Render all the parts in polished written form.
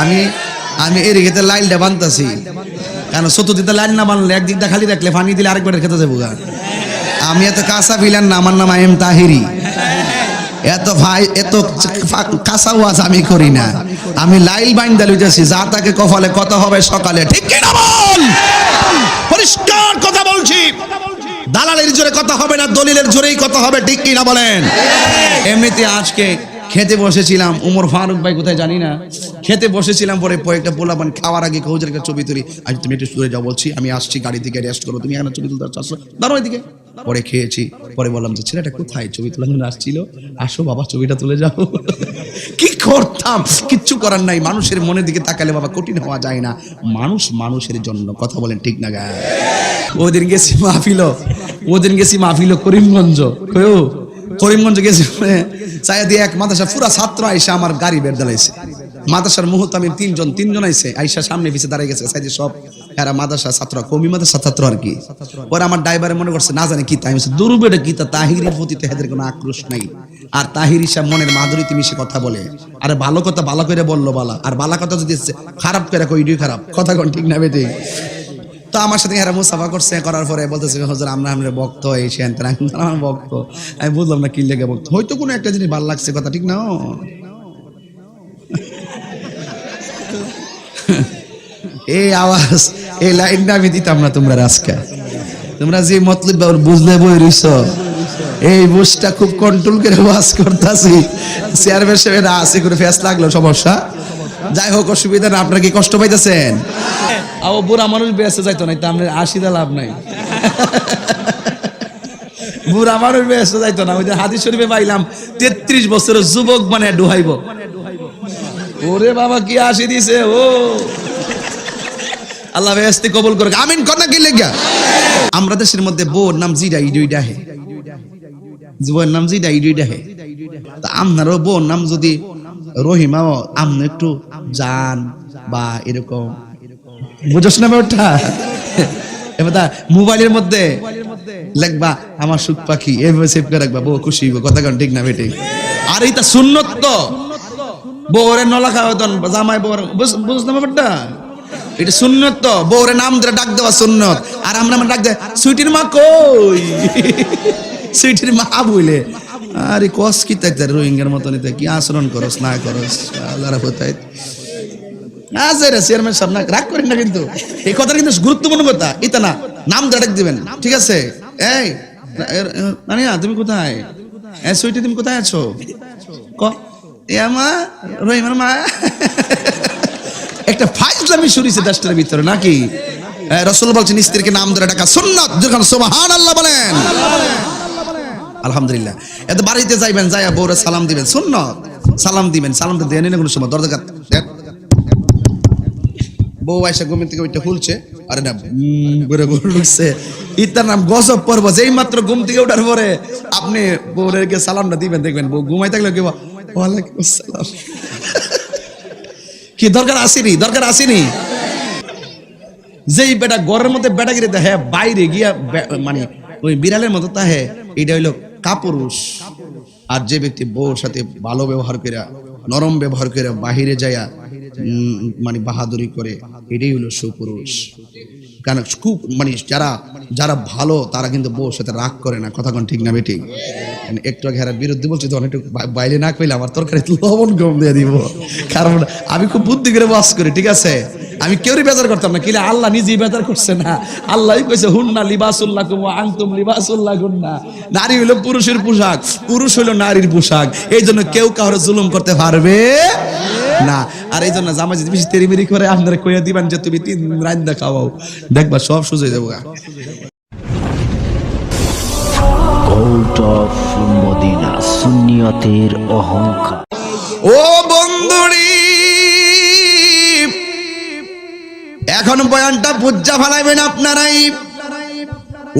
আমি আমি এর খেতে লাইনটা বানতাছি, কারণ চতুর্দিকে লাইন না বানলে একদিক দিয়ে খালি রাখলে পানি দিলে আরেকবার খেতে যাবো গা। আমি এত কাঁচা ফিলান না, আমার নাম আইএম তাহিরি। এত ভাই এত কাঁচা ওয়াজ আমি করি না, আমি লাইল বাইন্দা লইতেছি, যা তাকে কপালে কথা হবে সকালে, ঠিক কিনা বল? পরিষ্কার কথা বলছি, দালালের জোরে কথা হবে না, দলিলের জোরেই কথা হবে, ঠিক কিনা বলেন? এমনিতে আজকে খেতে বসেছিলাম, উমর ফারুক ভাই কোথায় জানি না, খেতে বসেছিলাম, পরে একটা পোলাপান খাওয়ার আগে কৌজের একটা ছবি তুলি, আজ তুমি একটু সরে যাও, বলছি আমি আসছি, গাড়ি থেকে রেস্ট করো, তুমি এখানে ছবি তুলতে আসছো, দাঁড়ো এদিকে। পরে খেয়েছি, পরে বললাম যে ছেলেটা কোথায়, ছবি তোলার জন্য আসছিল, আসো বাবা ছবিটা তুলে যাও। কি করতাম, কিচ্ছু করার নাই, মানুষের মনের দিকে তাকালে বাবা কঠিন হওয়া যায় না, মানুষ মানুষের জন্য, কথা বলেন ঠিক না? গায়ে ওদিন গেছি মাহফিল করিমগঞ্জ গেছি, চাইয়া দিয়ে এক মাদ্রাসা পুরা ছাত্র আইসা আমার গাড়ি বের দাঁড়াইছে, মাদ্রাসার মুহূর্ত আমি তিনজন আইসে আইসা সামনে পিছিয়ে দাঁড়িয়ে গেছে, সাইডে সব এরা মাদ্রাসা ছাত্র, কমি মাদ্রাসা ছাত্র আর কি। পরে আমার ড্রাইভারে মনে করছে না জানে কি তাই দুর্বেটা কি, তা তাহিরের প্রতি তাদের কোনো আক্রোশ নাই, আর তাহির হিসাব মনের মাধুরীতে মিশে কথা বলে, আরে ভালো কথা ভালো করে বললো বালা, আর বালা কথা যদি খারাপ করে কইডি খারাপ, কথা কোন ঠিক না বেঠিক? তো আমার সাথে এরা মুসাফা করছে, করার পরে বলতেছে হুজুর আমরা ভক্ত, এই আমার ভক্ত। আমি বুঝলাম না কি লেগে ভক্ত, হয়তো কোনো একটা জিনিস ভালো লাগছে, কথা ঠিক না? এই আওয়াজ এই লাইনটা আমি দিতাম না তোমরা আজকে, তোমরা যে মতলব বুঝলে বই রইছ, এই বুঝটা খুব কন্ট্রোল করে ওয়াজ করতেছি, চেয়ারম্যান সাহেব আছে করে ফেস লাগলো সমস্যা, যাই হোক অসুবিধা না। আপনারা কি কষ্ট পাইতেছেন? আও বুড়া মানুষ বেঁচে যাইতো না, তা আমরা 80 দা লাভ নাই। বুড়া মানুষ বেঁচে যাইতো না, ওই যে হাদিস শরীফে পাইলাম 33 বছরের যুবক মানে ডুহাইব। ওরে বাবা কি 80 দিছে, ও আল্লাহ বেহেশতে কবুল করুক, আমিন কর না কি লেগা। আমরা দেশের মধ্যে বউর নাম জিডা ইডুইডা হে, বউর নাম জিডা ইডুইডা হে, তা আপনারও বউর নাম যদি রহিমাও, আপনি একটু জান বা এরকম বুঝছ না ব্যাপারটা। এবার মোবাইলের মধ্যে লিখবা আমার সুখ পাখি, এভাবে সেভ করে রাখবা, বউ খুশি হইব, কথা কোন ঠিক না বেঠিক? আর এইটা সুন্নত তো, বউরে নলা খাওয়াতন জামাই বউর, বুঝছ না ব্যাপারটা? এটা সুন্নত তো, বউরে নাম ধরে ডাক দেওয়া সুন্নত, আর আমরা ডাক দেয় সুইটির মা কই, সুইটির মা বইলে, আরে কস কি তাই রোহিঙ্গার মতন কি আচরণ করস না করস, আল্লাহর কোথায় চেয়ারম্যান সাহেব না রাগ করেন না, কিন্তু এই কথাটা কিন্তু গুরুত্বপূর্ণ কথা, এটা না নাম ডাক দিবেন, ঠিক আছে? এই নানিয়া তুমি কোথায়, সুইটি তুমি কোথায় আছো, ক এ মা রহিমার মা। একটা ফাইজলামি শুরুছে দেশটার ভিতরে নাকি? রাসূল বলছেন স্ত্রীকে নাম ধরে ডাকা সুন্নাত, যখন সুবহানাল্লাহ বলেন, আলহামদুলিল্লাহ। এত বাড়িতে যাইবেন, যাইয়া বউরে সালাম দিবেন, সুন্নাত, সালাম দিবেন, সালাম তো দেন না কোনো সময়, দরজা বউ আয়সা ঘুমের থেকে ওইটা খুলছে, আরে না ঘুরে ঢুকছে, ইতার নাম গজব পর্ব, যেই মাত্র ঘুম থেকে ওঠার পরে আপনি বউরের সালামটা দিবেন, দেখবেন বউ ঘুমাই থাকলে কি ওয়ালাইকুম আসসালাম, কি দরকার আসেনি? যেই বেটা ঘরের মধ্যে বেটাগিরি দেখে, বাইরে গিয়া মানে ওই বিড়ালের মতো তাহে, এটা হইলো কাপুরুষ। আর যে ব্যক্তি বউর সাথে ভালো ব্যবহার করে, নরম ব্যবহার করে, বাহিরে যায়া মানে বাহাদুরি করে, এটাই হলো সুপুরুষ। কারণ খুব মানে যারা ভালো তারা কিন্তু বউর সাথে রাগ করে না, কথা কোন ঠিক না বেঠিক? একটু ঘেরার বিরুদ্ধে বলছি তো, অনেকটু বাইরে না কইলে আমার তরকারি লবণ কম দিয়ে দিব, কারণ আমি খুব বুদ্ধি করে বাস করি, ঠিক আছে? আমি কেউই বেজার করতাম না, কিলে আল্লাহ নিজেই বেজার করছে না, আল্লাহই কইছে হুন্না লিবাসুল্লাকুম ওয়া আনতুম লিবাসুল্লাহুন্না, নারী হলো পুরুষের পোশাক, পুরুষ হলো নারীর পোশাক, এই জন্য কেউ কাউরে জুলুম করতে পারবে না। আর এই জন্য জামাই যদি বেশি তেরিমেরি করে, আপনারা কইয়া দিবেন যে তুমি 3 দিন রান্দা খাওয়াও, দেখবা সব সুজে যাবো। কোর্ট অফ মদিনা, সুন্নিয়তের অহংকার। ও বন্ধুরি, এখন বয়ানটা বুঝা ফেলাইবেন আপনারাই।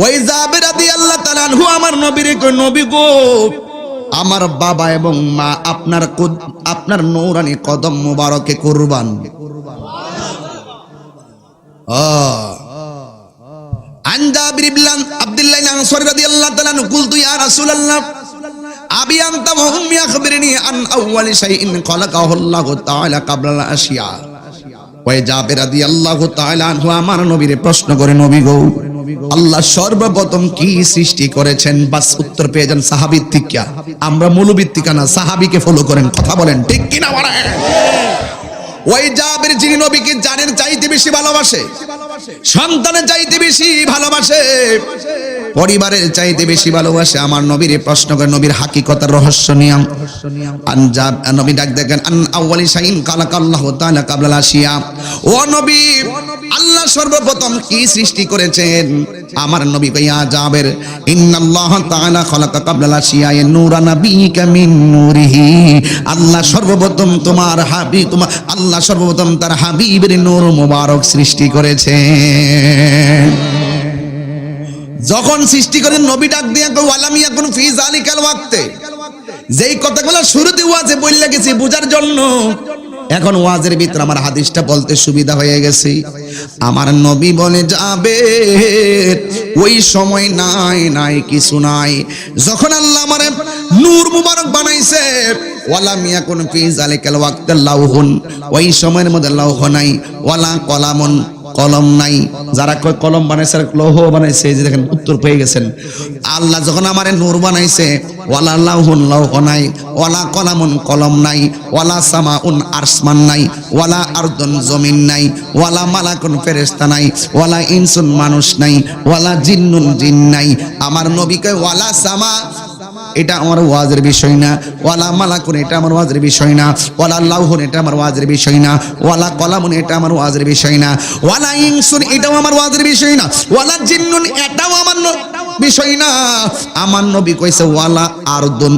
ওই জাবের রাদিয়াল্লাহু তাআলা আনহু আমার নবীর কই, নবী গো, আমার বাবা এবং মা আপনার নূরানি কদম মুবারকে কুরবান। আন জাবির ইবনে আব্দুল্লাহ আনসারী রাদিয়াল্লাহু তাআলা আনহু কুলতু ইয়া রাসূলুল্লাহ, আবি আনতা ওয়া উম্মি আখবিরনি আন আউওয়ালি শাইইন খালাকাহু আল্লাহু তাআলা ক্বাবলাল আশিয়া। ওই জাবের রাদিয়াল্লাহু তাআলা আনহু আমার নবীরে প্রশ্ন করে, নবী গো, আল্লাহ সর্বপ্রথম কি সৃষ্টি করেছেন? বাস উত্তর পেয়ে যান সাহাবীর থেকে। আমরা মৌলবীর থেকে না, সাহাবীকে ফলো করেন। কথা বলেন ঠিক কি না বলেন? ওই জাবের যিনি নবীকে জানের চাইতে বেশি ভালোবাসে, সন্তানের চাইতে বেশি ভালোবাসে, পরিবারের চাইতে বেশি ভালোবাসে, আমার নবীর প্রশ্ন করে নবীর হাকিকতার রহস্য নিয়ম আনজাব নবী ডাক দেখেন আন আউয়ালি শাইইন খালাকাল্লাহু তাআলা ক্বাবলাল আশিয়া। ও নবী, আল্লাহ সর্বপ্রথম কি সৃষ্টি করেছেন? আমার নবী কইয়া জাবের, ইন্নাল্লাহ তাআলা খালাকা ক্বাবলাল আশিয়া নূরা নাবিয়িকা মিন নূরিহি। আল্লাহ সর্বপ্রথম তোমার হাবিব, তোমার আল্লাহ সর্বপ্রথম তার হাবিবের নূর মুবারক সৃষ্টি করেছেন। যখন সৃষ্টি করেন নবী ডাক দিয়া কই ওয়ালাম ইয়াকুন ফি যালিকাল ওয়াক্তে। যেই কথাগুলো শুরুতে ওয়াজে বললা গেছি বোঝার জন্য, এখন ওয়াজের ভিতর আমার হাদিসটা বলতে সুবিধা হয়ে গেছে। আমার নবী বলে যাবে ওই সময় নাই কিছু নাই, যখন আল্লাহ আমারে নূর মুবারক বানাইছে, ওয়ালাম ইয়াকুন ফি যালিকাল ওয়াক্তে লাউহুন, ওই সময়ের মধ্যে লৌহ নাই, ওয়ালা কলামুন, কলম নাই। যারা কয় কলম বানাইছে লৌহ বানাইছে, এই যে দেখেন উত্তর পেয়ে গেছেন। আল্লাহ যখন আমারে নূর বানাইছে, ওয়ালা লাউহুন, লৌহ নাই, ওয়ালা কলামুন, কলম নাই, ওয়ালা সামাউন, আসমান নাই, ওয়ালা আরদুন, জমিন নাই, ওয়ালা মালাকুন, ফেরেশতা নাই, ওয়ালা ইনসুন, মানুষ নাই, ওয়ালা জিন্নুন, জিন নাই। আমার নবী কয় ওয়ালা সামা, এটা আমার ওয়াজের বিষয় না, ওয়ালা মালাকুন, এটা আমার ওয়াজের বিষয় না, ওয়ালা লাউহুন, এটা আমার ওয়াজের বিষয় না, ওয়ালা কলামুন, এটা আমার ওয়াজের বিষয় না, ওয়ালা ইনসুন, এটাও আমার ওয়াজের বিষয় না, ওয়ালা জিন্নুন, এটাও আমার বিষয় না। আমার নবী কইছে ওয়ালা আরদুন,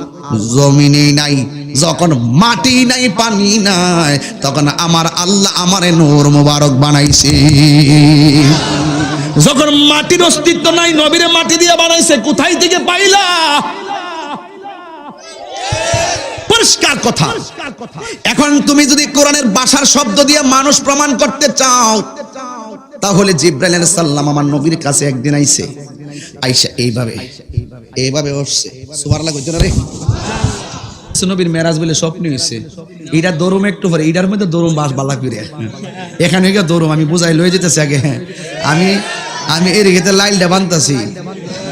জমিনে নাই। যখন মাটি নাই, পানি নাই, তখন আমার আল্লাহ আমারে নূর মুবারক বানাইছে। যখন মাটির অস্তিত্ব নাই, নবীরে মাটি দিয়ে বানাইছে, কোথায় থেকে পাইলা? পরিষ্কার কথা। এখন তুমি যদি কোরআনের ভাষার শব্দ দিয়ে মানুষ প্রমাণ করতে চাও, তাহলে জিবরাইল আলাইহিস সালাম আমার নবীর কাছে একদিন আইছে, আয়েশা এইভাবে উঠছে, সুবহানাল্লাহ কইতো না রে। নবীর মেরাজ বলে স্বপ্ন হইছে, এইটা দরুম একটু পরে, এইটার মধ্যে দরুম বাস বালা করে এখানে গিয়ে দরুম আমি বুঝাই লয়ে যেতেছি। আগে আমি এর খেতে লাইলটা বানতাছি,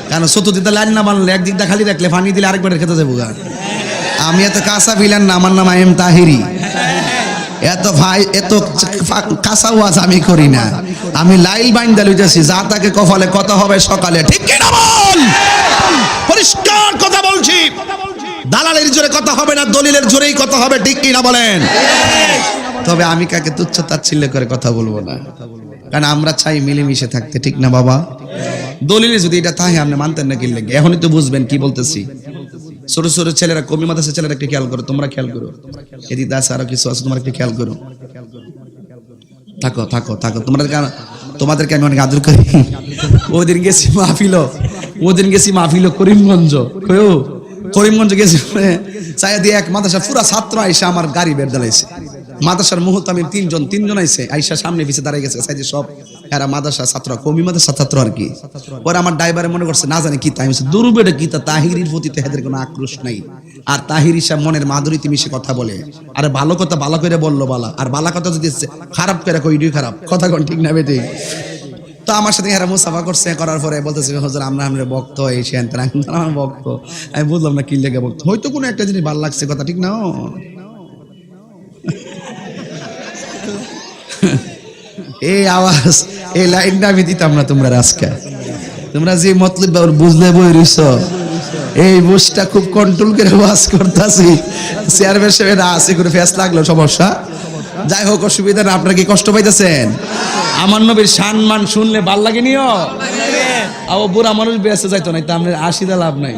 কারণ চতুর্দিকটা লাইন না বানলে একদিকটা খালি রাখলে পানি দিলে আরেকবার খেতে যাবো গা। আমি এত কাঁচা ফিলান না, আমার নাম আইএম তাহিরি। এত ভাই এত কাঁচা ওয়াজ আমি করি না, আমি লাইল বাইন্দা লইতেছি, যা তাকে কপালে কথা হবে সকালে। ঠিক কি না বল? পরিষ্কার কথা বলছি, দালালের জোরে কথা হবে না, দলিলের জোরেই কথা হবে। ঠিক কি না বলেন? তবে আমি কাকে তুচ্ছ তাচ্ছিল্য করে কথা বলবো না, কারণ আমরা চাই মিলেমিশে থাকতে। ঠিক না বাবা? দলিলে যদি এটা তাই আপনি মানতেন না, কি লাগে? এখনই তো বুঝবেন কি বলতেছি। ছোট ছোট ছেলেরা, কমি মাদ্রাসার ছেলেরা একটু খেয়াল করো, তোমরা খেয়াল করো, এদিকে দাস আরো কিছু আছে, তোমরা একটু খেয়াল করো। থাকো থাকো থাকো, তোমাদেরকে আমি অনেক আদর করি। ওদিন গেছি মাহফিল করিমগঞ্জ গেছি, চাইয়া দিয়ে এক মাদ্রাসা পুরা ছাত্র আইসা আমার গাড়ি বের দাঁড়াইছে। মাদ্রাসার মুহূর্তে আমি তিনজন আইসে, আইসা সামনে পিছে দাঁড়াই গেছে, সাইজে সব এরা মাদ্রাসা ছাত্র, কমি মাদ্রাসা ছাত্র আর কি। পরে আমার ড্রাইভারে মনে করছে না জানি কি, তাই দুরুবেটা কি, তা তাহিরির প্রতি তাদের কোনো আক্রোশ নাই। আর তাহির সাহেব মনের মাধুরীতে মিশে কথা বলে, আরে ভালো কথা ভালো করে বললো বালা, আর বালা কথা যদি খারাপ করে কইডি খারাপ কথা কোন। ঠিক না বেটি? তো আমার সাথে এরা মুসাফা করছে, করার পরে বলতেছে হুজুর আমরা ভক্ত, এই সেন আমার ভক্ত। আমি বুঝলাম না কি লেগে ভক্ত, হয়তো কোনো একটা জিনিস ভালো লাগছে কথা। ঠিক না? এই আওয়াজ, এই লাইনটা আমি দিতাম না তোমরা আজকে। তোমরা যে মতলব বুঝলে বই রইছ, এই বুঝটা খুব কন্ট্রোল করে ওয়াজ করতেছি। চেয়ারম্যান সাহেব আছে করে ফেস লাগলো, সমস্যা। যাই হোক, অসুবিধা না। আপনারা কি কষ্ট পাইতেছেন? আমার নবীর সম্মান শুনলে ভাল লাগে নিও। আবার বুড়া মানুষ বেঁচে যাইতো না, তা আপনার 80 লাভ নাই।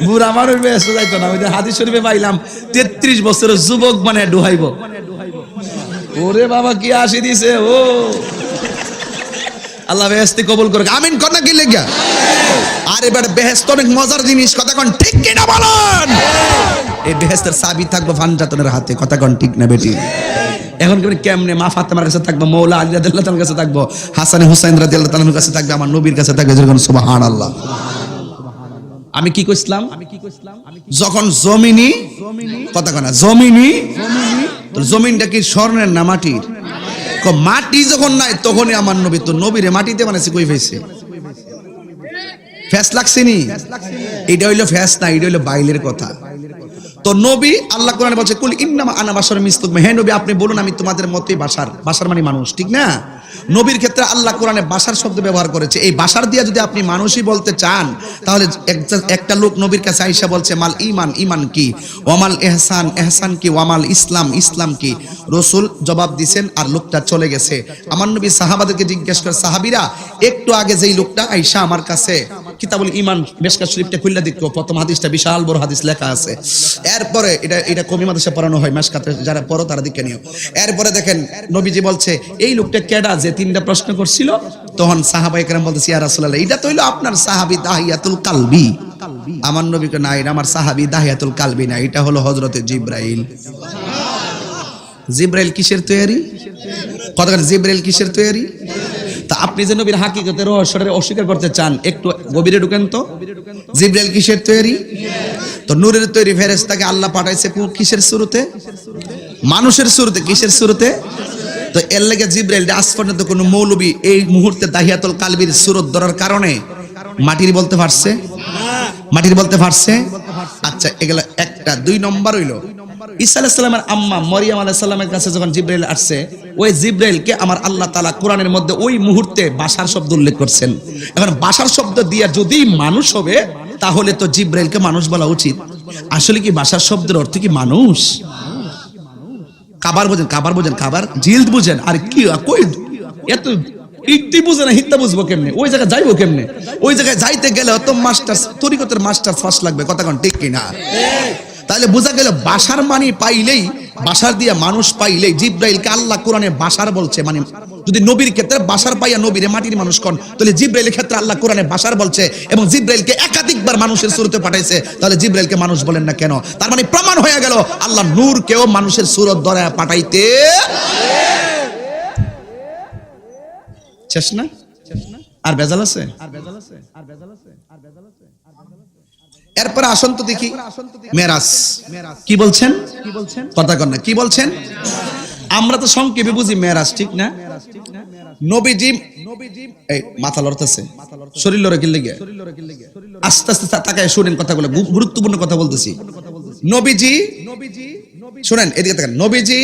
বুড়া মানুষ বেঁচে যাইতো না। ওই যে হাদিস শরীফে পাইলাম 33 বছরের যুবক মানে ডুহাইব। ওরে বাবা কি 80 দিছে! ও আল্লাহ বেহেশতে কবুল করুক, আমিন কর না কি লেগা। আর এবার বেহেশত অনেক মজার জিনিস, কথা কোন ঠিক কি না বলেন? এই বেহেশতের চাবি থাকবে ফানজাতনের হাতে, কথা কোন ঠিক না বেটি? এখন কেমনে মা ফাতেমার কাছে থাকবো, মৌলা আলী রাদিয়াল্লাহু তাআলার কাছে থাকবো, হাসান হুসাইন রাদিয়াল্লাহু তাআলার কাছে থাকবে, আমার নবীর কাছে থাকবে। যেরকম সুবহানাল্লাহ। আমি কি কইছিলাম? যখন জমিনি কথা কনা জমিনি, তো জমিনটা কি স্বর্ণের না মাটির? মাটি যখন নাই তখনই আমার নবী, তো নবীরে মাটিতে বানাইছে কই পাইছে? ফ্যাস লাগছে নি? এটা হইলো ফ্যাস না, এটা হইলো বাইলের কথা। তো নবী আল্লাহ কোরআনে বলছে কুল ইন্নামা আনা বাশারুম মিসলুকুম, হে নবী আপনি বলুন আমি তোমাদের মতোই বাশার। বাশার মানে মানুষ, ঠিক না? নবীর ক্ষেত্রে আল্লাহ কোরআনে বাশার শব্দ ব্যবহার করেছে। এই বাশার দিয়ে যদি আপনি মানুষই বলতে চান, তাহলে একটা লোক নবীর কাছে আয়েশা বলছে মাল ঈমান, ঈমান কি? ওয়ামাল ইহসান, ইহসান কি? ওয়ামাল ইসলাম, ইসলাম কি? রাসূল জবাব দিবেন আর লোকটা চলে গেছে। আমার নবী সাহাবাদেরকে জিজ্ঞেস করে, সাহাবীরা একটু আগে যেই লোকটা আয়েশা আমার কাছে কিতাবুল ঈমান মিশকাত শরীফটা খুললা দেখো, প্রথম হাদিসটা বিশাল বড় হাদিস লেখা আছে। এরপরে এটা কমি মাদ্রাসা পড়ানো হয়, মিশকাতে যারা পড়ো তারা দেখে নিও। এরপরে দেখেন নবীজি বলছে এই লোকটা কেডা যে তিনটা প্রশ্ন করছিল? তখন সাহাবায়ে কেরাম বলতেছে ইয়া রাসূলুল্লাহ এটা তো হইলো আপনার সাহাবী দাহিয়াতুল কালবি। আমার নবীকে না, এটা আমার সাহাবী দাহিয়াতুল কালবি না, এটা হলো হযরতে জিবরাইল। জিবরাইল কিসের তৈরি? কথা জিবরাইল কিসের তৈরি? তা আপনি যে নবীর হাকিকতের রহস্যটা অস্বীকার করতে চান, একটু গভীরে ঢুকেন তো। জিবরাইল কিসের তৈরি? তো নূরের তৈরি ফেরেশতাকে আল্লাহ পাঠাইছে কিসের শুরুতে? মানুষের শুরুতে। কিসের শুরুতে? তো এর লাগে জিবরাইল আজ পর্যন্ত কোন মৌলবী এই মুহূর্তে দাহিয়াতুল কালবির সুরত ধরার কারণে মাটির বলতে পারছে? মাটির বলতে পারছে? আচ্ছা, এগুলো একটা। দুই নম্বর হইলো ঈসা আলাইহিস সালামের আম্মা মরিয়ম আলাইহিস সালামের কাছে যখন জিবরাইল আসছে, ওই জিবরাইলকে আমার আল্লাহ তাআলা কোরআনের মধ্যে ওই মুহূর্তে বাশার শব্দ উল্লেখ করছেন। এখন বাশার শব্দ দিয়ে যদি মানুষ হবে, তাহলে তো জিবরাইলকে মানুষ বলা উচিত। আসলে কি বাশার শব্দের অর্থ কি মানুষ? কাবার বোঝেন, কাবার বোঝেন, কাবার জিলদ বুঝেন। আর কি কই এত ইতি বুঝে না, হিত্তা বুঝবো কেমনে? ওই জায়গায় যাইবো কেমনে? ওই জায়গায় যাইতে গেলে তো মাস্টার তরিকতের মাস্টার ফার্স্ট লাগবে, কথা কোন ঠিক কিনা? তাহলে বোঝা গেল বাশার মানি পাইলেই, বাশার দিয়ে মানুষ পাইলেই জিবরাইলকে আল্লাহ কোরআনে বাশার বলছে। মানে যদি নবীর ক্ষেত্রে বাশার পাইয়া নবীরে মাটির মানুষ কোন, তাহলে জিবরাইলের ক্ষেত্রে আল্লাহ কোরআনে বাশার বলছে এবং জিবরাইলকে একাধিকবার মানুষের সুরতে পাঠাইছে, তাহলে জিবরাইলকে মানুষ বলেন না কেন? তার মানে প্রমাণ হয়ে গেল আল্লাহ নূরকেও মানুষের সুরত ধরে পাঠাইতে শেষ না? আর বেজাল আছে? এরপরে আসুন তো দেখি মেরাজ কি বলছেন? কথা কন না, কি বলছেন? আমরা তো সংক্ষেপে বুঝি মেরাজ, ঠিক না? নবীজি এই মাথা লড়তেছে, শরীর লড়ে কি লাগে? আস্তে আস্তে তাকায় শুনেন কথাগুলো, গুরুত্বপূর্ণ কথা বলতেছি। নবীজি শুনেন, এদিকে তাকান। নবীজি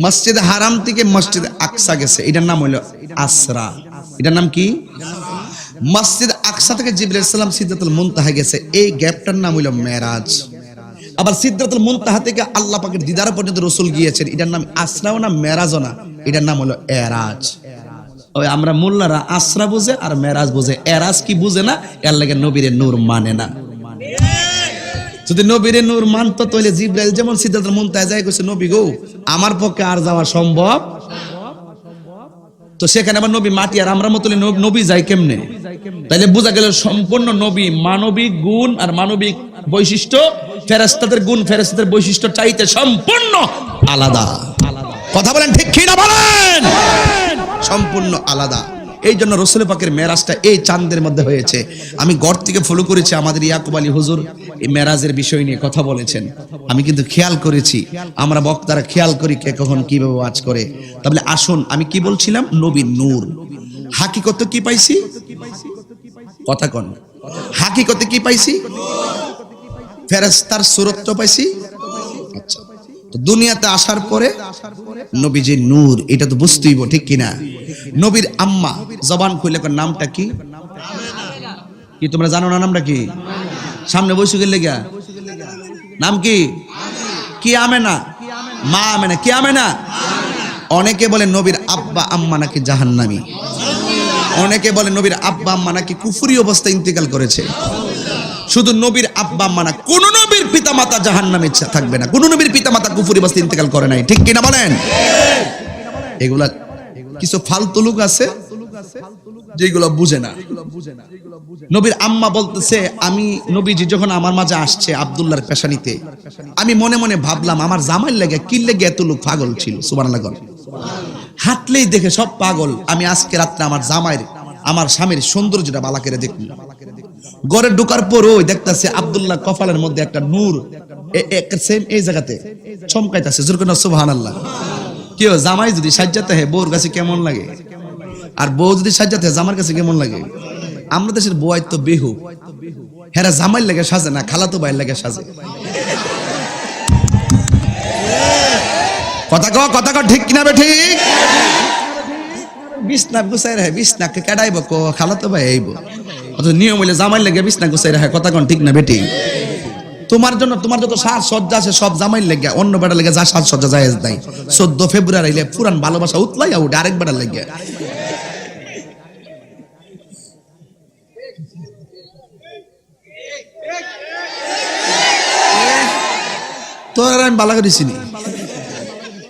মসজিদে হারাম থেকে মসজিদে আকসা গেছে, এটার নাম হলো আসরা। এটার নাম কি? মসজিদ আকসা থেকে জিবরাইল সালাম সিদরাতুল মুনতাহা গেছে, এই গ্যাপটার নাম হলো মেরাজ। আবার সিদরাতুল মুনতাহা থেকে আল্লাহ পাকের দিদার পর্যন্ত রাসূল গিয়েছেন, এটার নাম আসরাও না মেরাজও না, এটার নাম হলো এরাজ। ওই আমরা মোল্লারা আসরা বুঝে আর মেরাজ বুঝে, এরাজ কি বুঝে না, এর লাগে নবীরে নূর মানে না। যদি নবীরে নূর মানতো তাহলে জিবরাইল যেমন সিদরাতুল মুনতাহা যায় কইছে নবী গো আমার পক্ষে আর যাওয়া সম্ভব, তো সেখানে আবার নবী মাটি আর আমরা মতলে নবী যায় কেমনে? তাইলে বোঝা গেল সম্পূর্ণ নবী মানবিক গুণ আর মানবিক বৈশিষ্ট্য ফেরেশতাদের গুণ ফেরেশতাদের বৈশিষ্ট্য চাইতে সম্পূর্ণ আলাদা। কথা বলেন ঠিক কি না বলেন? সম্পূর্ণ আলাদা। এই জন্য রাসূল পাকের মেরাজটা এই চাঁদের মধ্যে হয়েছে। আমি ঘর থেকে ফলো করেছি, আমাদের ইয়াকুব আলী হুজুর এই মেরাজের বিষয় নিয়ে কথা বলেছেন। আমি কিন্তু খেয়াল করেছি, আমরা বক্তারা খেয়াল করি কে কখন কিভাবে ওয়াজ করে। তাহলে আসুন, আমি কি বলছিলাম? নবীর নূর। হাকিকতে কি পাইছি? কথা কন, হাকিকতে কি পাইছি? ফেরেশতার সূরত পাইছি। আচ্ছা, তো দুনিয়াতে আসার পরে নবীজির নূর, এটা তো বুঝতেই হবে, ঠিক কিনা? নবীর আম্মা জবান খুলে নামটা কি? কি তোমরা জানো না নামটা কি? সামনে বসে গেলে গা নাম কি? কি আমেনা? মা আমেনা। কি আমেনা? অনেকে বলে নবীর আব্বা আম্মা নাকি জাহান্নামী, অনেকে বলে নবীর আব্বা আম্মা নাকি কুফরি অবস্থায় ইন্তেকাল করেছে। শুধু নবীর আব্বা আম্মা না, কোন নবীর পিতামাতা জাহান্নামে থাকবে না, কোন নবীর পিতামাতা কুফরি অবস্থায় ইন্তেকাল করে নাই, ঠিক কিনা বলেন? এগুলা কিছু ফালতু লোক আছে যেগুলো বুঝে না। নবীর আম্মা বলতেছে, আমি নবীজি যখন আমার মাঝে আসছে আব্দুল্লাহর পেশানিতে, আমি মনে মনে ভাবলাম আমার জামাইর লাগে কি লেগে এত লোক পাগল ছিল। সুবহানাল্লাহ। হাঁটলেই দেখে সব পাগল। আমি আজকে রাত্রে আমার জামাইয়ের, আমার স্বামীর সৌন্দর্যটা বালা করে দেখলাম। ঘরে ঢোকার পর ওই দেখতেছে আব্দুল্লাহ কপালের মধ্যে একটা নূর সেম এই জায়গাতে চমকাইতেছে, জোর করে সুবহানাল্লাহ। কেউ জামাই যদি সাজ্জাতে হয় বউর কাছে কেমন লাগে, আর বউ যদি সাজ্জাতে হয় জামার কাছে কেমন লাগে? আমরা দেশের বউয়াই তো বেহু, হেরা জামাইর লাগে সাজে না, খালাতো ভাইয়ের লাগে সাজে। কথা কও ঠিক কিনা বে ঠিক? বিছনা গুছাই রাখে, বিছনাকে কাটাইব কো খালাতো ভাই আইব, অত নিয়ম হইলে জামাইর লাগে বিছনা গুছাই রাখে। কথা কন ঠিক না বেটি? তোমার জন্য তোমার যত সাজ সজ্জা আছে সব জামাইর লেগে, অন্য বেটার লেগে যা সাজ সজ্জা জায়েজ নাই। 14 ফেব্রুয়ারি আইলে পুরান ভালোবাসা উতলাইয়া উঠে আরেক বেটার লেগে। তোর আমি বালা করেছি নি,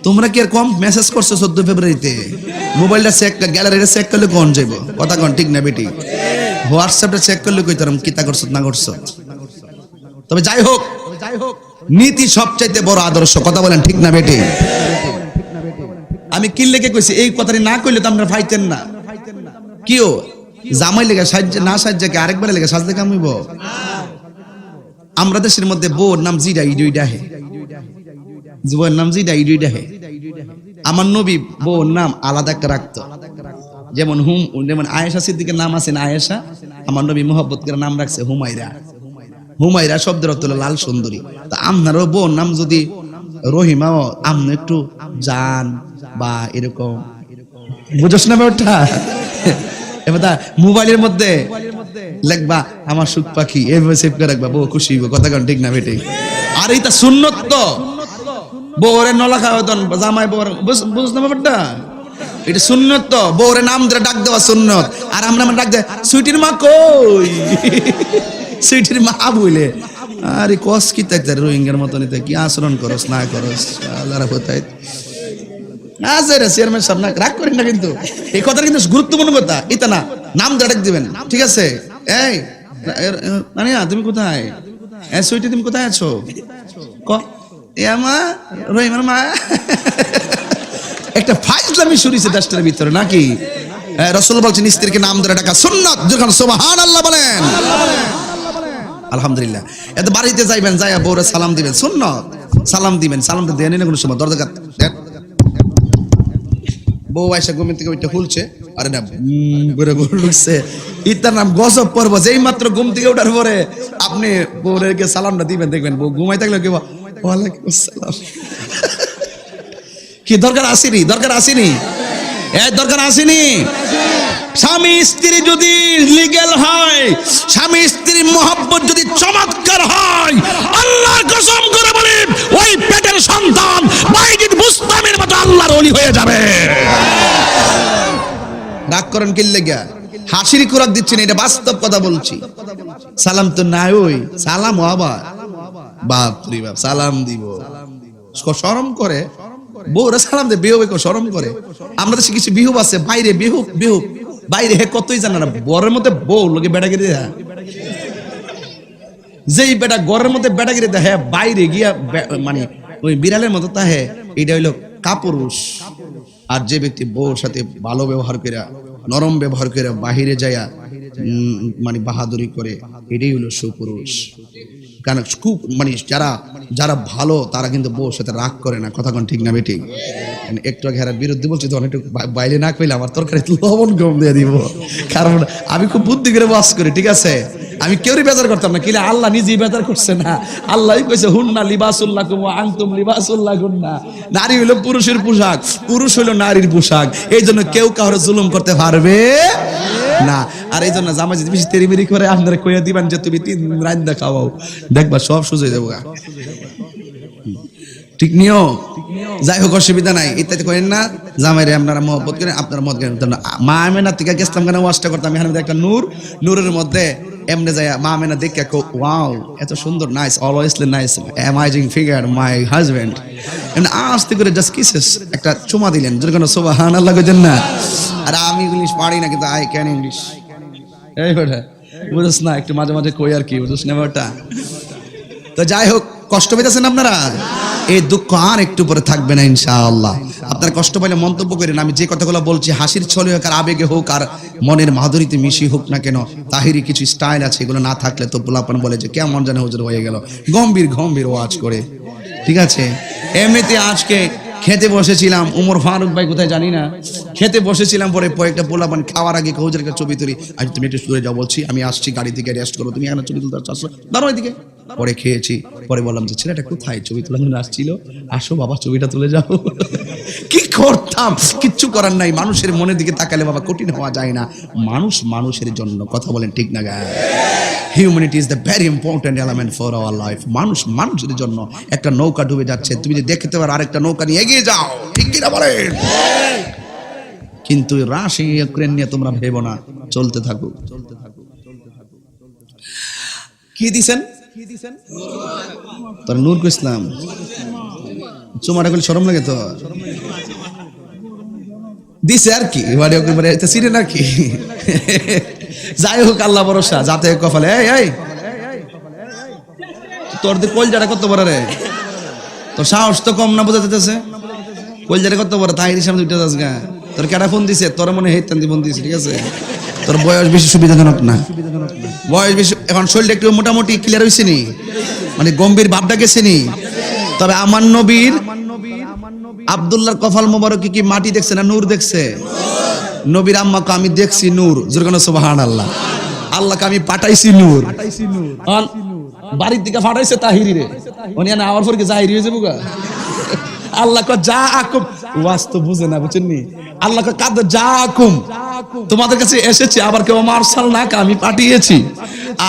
তোমরা কি আর কম মেসেজ করছো 14 ফেব্রুয়ারিতে? মোবাইলটা চেক, গ্যালারিটা চেক করলে কোন যাইব? কথা কোন ঠিক না বেটি? হোয়াটসঅ্যাপটা চেক করলে কই তোরম কিতা করছ না করছ। তবে যাই হোক, নীতি সবচাইতে বড় আদর্শ। কথা বলেন ঠিক না বেটি? আমি কি লেগে কইছি এই কথাটি না কইলে তো আমরা ফাইতেন না। কিও জামাই লেগে সাহায্য না সাহায্যকে আরেকবার লেগে সাজতে কামিব? আমরা দেশের মধ্যে বউর নাম জিডা ইডুইডা হে, জীবনের নাম জিডা ইডুইডা হে। আমার নবী বউর নাম আলাদা একটা রাখতো, যেমন যেমন আয়েশা সিদ্দিকের নাম আছে না আয়েশা, আমার নবী মোহাব্বত করে নাম রাখছে হুমায়রা। হুমায়রা শব্দের অর্থ হলো লাল সুন্দরী। তা আপনারও বউর নাম যদি রহিমাও, আপনি একটু জান বা এরকম বুঝছ না ব্যাপারটা? এবার মোবাইলের মধ্যে লিখবা আমার সুখ পাখি, এভাবে সেভ করে রাখবা, বউ খুশি হইব। কথা কোন ঠিক না বেটি? আর এইটা সুন্নত তো, বউরে নলা খাওয়া জামাই বউর, বুঝছ না ব্যাপারটা? এটা সুন্নত তো, বউরে নাম ধরে ডাক দেওয়া সুন্নত। আর আমরা ডাক দেয় সুইটির মা কই, সুইটির মা বলে। আরে কস কি তাই রোহিঙ্গার মতন কি আচরণ করস না করস আল্লাহর কোথায় চেয়ারম্যান সাহেব, না রাগ করেন না, কিন্তু এই কথাটা কিন্তু গুরুত্বপূর্ণ কথা। এটা না নাম ধরে ডাক দিবেন, ঠিক আছে? এই নানিয়া তুমি কোথায়? সুইটি তুমি কোথায় আছো? ক মা রহিমার মা। একটা ফাইজলামি শুরুছে দেশটার ভিতরে নাকি? রাসূল বলছেন স্ত্রীকে নাম ধরে ডাকা সুন্নাত। যখন সুবহানাল্লাহ বলেন, আলহামদুলিল্লাহ। এত বাড়িতে যাইবেন, যাইয়া বউরে সালাম দিবেন, সুন্নাত। সালাম দিবেন, সালামটা দেন না কোনো সময় দরজা বউ আয়সা ঘুমের থেকে ওইটা খুলছে, আরে না ঘুরে ঘুরে ঢুকছে, ইতার নাম গজব পর্ব। যেই মাত্র ঘুম থেকে ওঠার পরে আপনি বউরেরকে সালামটা দিবেন, দেখবেন বউ ঘুমাই থাকলে কি ওয়ালাইকুম আসসালাম। কি দরকার আসেনি? দরকার আসেনি? দরকার আসেনি? স্বামী স্ত্রী যদি লিগ্যাল হয়, স্বামী স্ত্রীর মহব্বত যদি চমৎকার হয়, আল্লাহর কসম করে বলি ওই পেটের সন্তান বাইজিদ বুস্তামের মতো আল্লাহর ওলি হয়ে যাবে। রাগ করেন কি লাগা? হাসির খোরাক দিচ্ছেন, এটা বাস্তব কথা বলছি। সালাম তো নাই, ওই সালাম আবার বাপ রে বাপ সালাম দিব, শরম করে বউরা সালাম দে, বিহু শরম করে। আমরা তো শিখেছি বিহু আছে বাইরে, বিহু বিহু বাইরে হে কতই জানা না। ঘরের মধ্যে বউ লোকে বেটাগিরি দেয়, যেই বেটা ঘরের মধ্যে বেটাগিরি দেয় হ্যাঁ বাইরে গিয়া মানে ওই বিড়ালের মতো তা হ্যাঁ, এটা হইলো কাপুরুষ। আর যে ব্যক্তি বউর সাথে ভালো ব্যবহার করে, নরম ব্যবহার করে বাহিরে যায়া মানে বাহাদুরি করে, এটাই হলো সুপুরুষ। কারণ খুব মানে যারা ভালো তারা কিন্তু বউর সাথে রাগ করে না। কথা কোন ঠিক না বেটি? একটু আগে হেরার বিরুদ্ধে বলছি, তখন একটু বাইরে না কইলে আমার তরকারি লবণ কম দিয়ে দিব, কারণ আমি খুব বুদ্ধি করে বাস করি, ঠিক আছে? আমি কেউই বেজার করতাম না, কিলে আল্লাহ নিজেই বেজার করছে না। আল্লাহই কইছে হুন্না লিবাসুল্লাকুম ওয়া আনতুম লিবাসুল্লাহুন্না। নারী হলো পুরুষের পোশাক, পুরুষ হলো নারীর পোশাক। এই জন্য কেউ কারো জুলুম করতে পারবে না। আর এই জন্য জামাই যদি বেশি তেরিমেরি করে আপনারা কইয়া দিবেন যে তুমি 3 দিন রান্না খাওয়াও, দেখবা সব সুযোগ হয়ে যাবে। ঠিক নিও? যাই হোক, অসুবিধা নাই, ইত্যাদি করেন না। জামাইরে আপনারা মহব্বত করেন, আপনারা মত করেন। মা আমেনা থেকে গেছিলাম কেন ওয়াজটা করতাম, এখানে একটা নূরের মধ্যে এমনি যায় মা আমেনা দেখে ওয়াও এত সুন্দর, nice, always nice, amazing figure my husband. এমনি আস্তে করে জাস্ট কিসেস একটা চুমা দিলেন, যেরকম সুবহানাল্লাহ কইতেন না। আর আমি ইংলিশ পারি না, কিন্তু আই ক্যান ইংলিশ। এই বেটা বুঝছ না, একটু মাঝে মাঝে কই আর কি, বুঝছ না ব্যাপারটা? তো যাই হোক, কষ্ট পেতেছেন আপনারা? এই দুঃখ আর একটু পরে থাকবে না ইনশাআল্লাহ। আপনার কষ্ট পাইলে মন্তব্য করেন, আমি যে কথাগুলো বলছি হাসির ছলে হোক আর আবেগে হোক আর মনের মাধুরীতে মিশি হোক না কেন, তাহিরি কিছু স্টাইল আছে, এগুলো না থাকলে তো পোলাপান বলে যে কেমন জানে হুজুর হয়ে গেল, গম্ভীর গম্ভীর ওয়াজ করে। ঠিক আছে, এমনিতে আজকে খেতে বসেছিলাম, উমর ফারুক ভাই কোথায় জানি না, খেতে বসেছিলাম, পরে একটা পোলাপান খাওয়ার আগে হুজুর একটা ছবি তুলি, আজ তুমি একটু সরে যাও, বলছি আমি আসছি, গাড়ি থেকে রেস্ট করো, তুমি এখানে ছবি তুলতে আসছো, দাঁড়ো এদিকে। পরে খেয়েছি, পরে বললাম যে ছেলেটা কোথায়, ছবি তোলার জন্য আসছিল, আসো বাবা ছবিটা তুলে যাও। কি করতাম, কিচ্ছু করার নাই। মানুষের মনের দিকে তাকালে বাবা কঠিন হওয়া যায় না। মানুষ মানুষের জন্য, কথা বলেন ঠিক না গায়ে? Humanity is the very important element for our life. মানুষ মানুষের জন্য। একটা নৌকা ডুবে যাচ্ছে, তুমি যে দেখতে পারো আরেকটা নৌকা নিয়ে এগিয়ে যাও, ঠিক কিনা বলেন? কিন্তু রাশিয়া ইউক্রেন নিয়ে তোমরা ভেবো না, চলতে থাকো। কি দিছেন তোর নূর ইসলাম? চুমাটা করলে শরম লাগে তো, দিছে আর কি, সিরেন আর কি। যাই হোক, আল্লাহ ভরসা, যাতে কপালে। এই তোর কলজাটা কত বড় রে, তোর সাহস তো কম না, বোঝা যেতেছে। কলজাটা কত বড়, তাহির সামনে দুইটা দাস গা। তোর কেডা ফোন দিছে? তোর মনে হেতান দি ফোন দিছে, ঠিক আছে? তোর বয়স বেশি সুবিধাজনক না, বয়স বেশি। এখন শরীরটা একটু মোটামুটি ক্লিয়ার হয়েছে নি, মানে গম্ভীর ভাবটা গেছে নি। তবে আমার নবীর আব্দুল্লাহর কপাল মোবারক কি মাটি দেখছে না নূর দেখছে? নবীর আম্মাকে আমি দেখছি নূর, জোরে সুবহানাল্লাহ। আল্লাহকে আমি পাঠাইছি নূর। বাড়ির দিকে পাঠাইছে তাহিরি রে, উনি না আওয়ার পর কি জাহিরি হয়ে যাবো গা। আল্লাহ ক যা আকুম, ওয়াজ তো বুঝে না, বুঝছেন নি? আল্লাহ ক কাদ যা আকুম, তোমাদের কাছে এসেছি, আবার কেউ মারসাল না, আমি পাঠিয়েছি,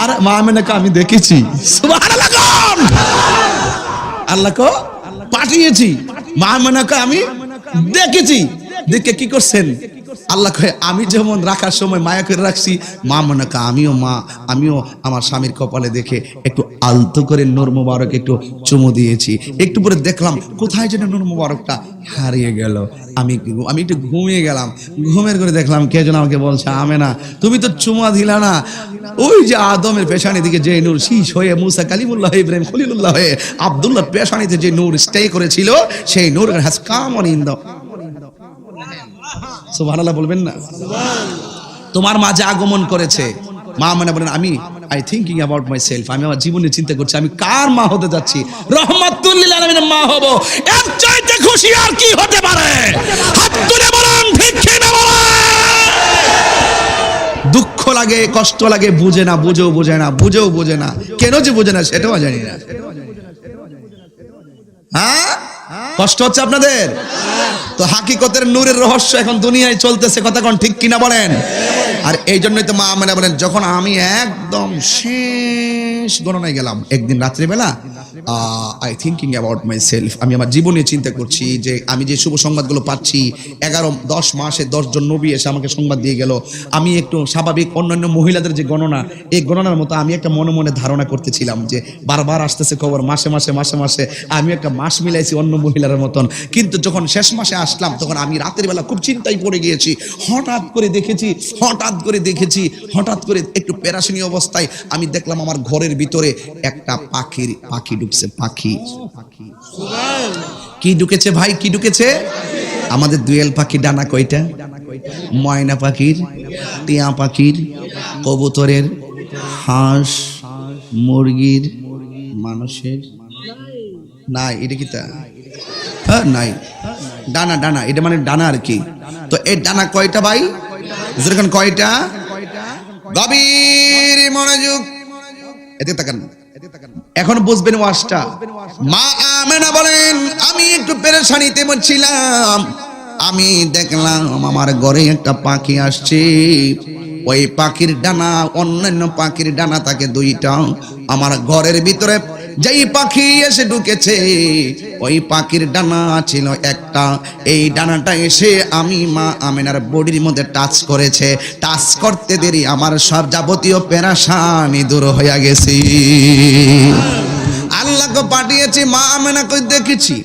আর মা আমেনাকে আমি দেখেছি। সুবহানাল্লাহ। আল্লাহ ক পাঠিয়েছি, মা আমেনাকে আমি দেখেছি। দেখে কি করছেন? আল্লাহ কয় আমি যেমন রাখার সময় মায়া করে রাখছি, মা আমেনাকে আমিও আমার স্বামীর কপালে দেখে একটু আলতো করে নূর মুবারক একটু চুমু দিয়েছি। একটু পরে দেখলাম কোথায় যেন নূর মুবারকটা হারিয়ে গেল। আমি একটু ঘুমিয়ে গেলাম, ঘুমের করে দেখলাম কে যেন আমাকে বলছে, আমেনা তুমি তো চুমা দিলা না, ওই যে আদমের পেশানি দিকে যে নূর শীষ হয়ে, মুসা কালিমুল্লাহ হয়ে, ইব্রাহিম খলিলুল্লাহ হয়ে, আব্দুল্লাহ পেশানিতে যে নূর স্টে করেছিল, সেই নূর has come on in the. সুবহানাল্লাহ বলবেন না? তোমার মাঝে আগমন করেছে। মা মানে বলেন আমি থিংকিং অ্যাবাউট মাই সেলফ, আমি আমার জীবনের চিন্তা করছি, আমি কার মা হতে যাচ্ছি? রহমাতুল লিল আলামিনের মা হব। এর চাইতে খুশি আর কি হতে পারে? হাত তুলে বলেন ঠিক কি না বলেন? দুঃখ লাগে, কষ্ট লাগে, বুঝে না, বুঝেও বোঝে না, কেন যে বুঝে না সেটাও জানি না। হ্যাঁ, কষ্ট হচ্ছে আপনাদের তো। হাকিকতের নূরের রহস্য এখন দুনিয়ায় চলতেছে, কথা কোন ঠিক কিনা বলেন? আর এই জন্যই তো মা আমেনা বলেন, যখন আমি একদম শেষ গণনায় গেলাম একদিন রাত্রিবেলা, I thinking about my self, আমি আমার জীবন নিয়ে চিন্তা করছি, যে আমি যে শুভ সংবাদগুলো পাচ্ছি, 10 মাসে 10 জন নবী এসে আমাকে সংবাদ দিয়ে গেল, আমি একটু স্বাভাবিক অন্যান্য মহিলাদের যে গণনা, এই গণনার মতো আমি একটা মনে মনে ধারণা করতেছিলাম যে বারবার আসতেছে খবর, মাসে মাসে আমি একটা মাস মিলাইছি অন্য মহিলার মতন। কিন্তু যখন শেষ মাসে আসলাম, তখন আমি রাতের বেলা খুব চিন্তায় পড়ে গিয়েছি। হঠাৎ করে একটু পেরাশানি অবস্থায় আমি দেখলাম আমার ঘরের ভিতরে একটা পাখি ঢুকছে। পাখি কি ঢুকেছে ভাই, কি ঢুকেছে? আমাদের দুয়েল পাখি ডানা কয়টা? ময়না পাখির, টিয়া পাখির, কবুতরের, হাঁস, মুরগির, মানুষের নাই। এটা কি তা? হ্যাঁ নাই, ডানা, এটা মানে ডানা আর কি। তো এই ডানা কয়টা ভাই? যেরকম কয়টা? গভীর মনোযোগ, এতে তাকান, এখন বুঝবেন ওয়াজটা। মা আমেনা বলেন, আমি একটু পেরেশানিতে ছিলাম, আমি দেখলাম আমার ঘরে একটা পাখি আসছে। ওই পাখির ডানা, অন্যান্য পাখির ডানা থাকে 2টা, আমার ঘরের ভিতরে যেই পাখি এসে ঢুকেছে, ওই পাখির ডানা ছিল একটা। এই ডানাটা এসে আমি মা আমেনার বডির মধ্যে টাচ করেছে। টাচ করতে দেরি আমার সব যাবতীয় পেরেশানি দূর হয়ে গেছে। আল্লাহকে পাঠিয়েছি, মা আমেনাকে দেখেছি।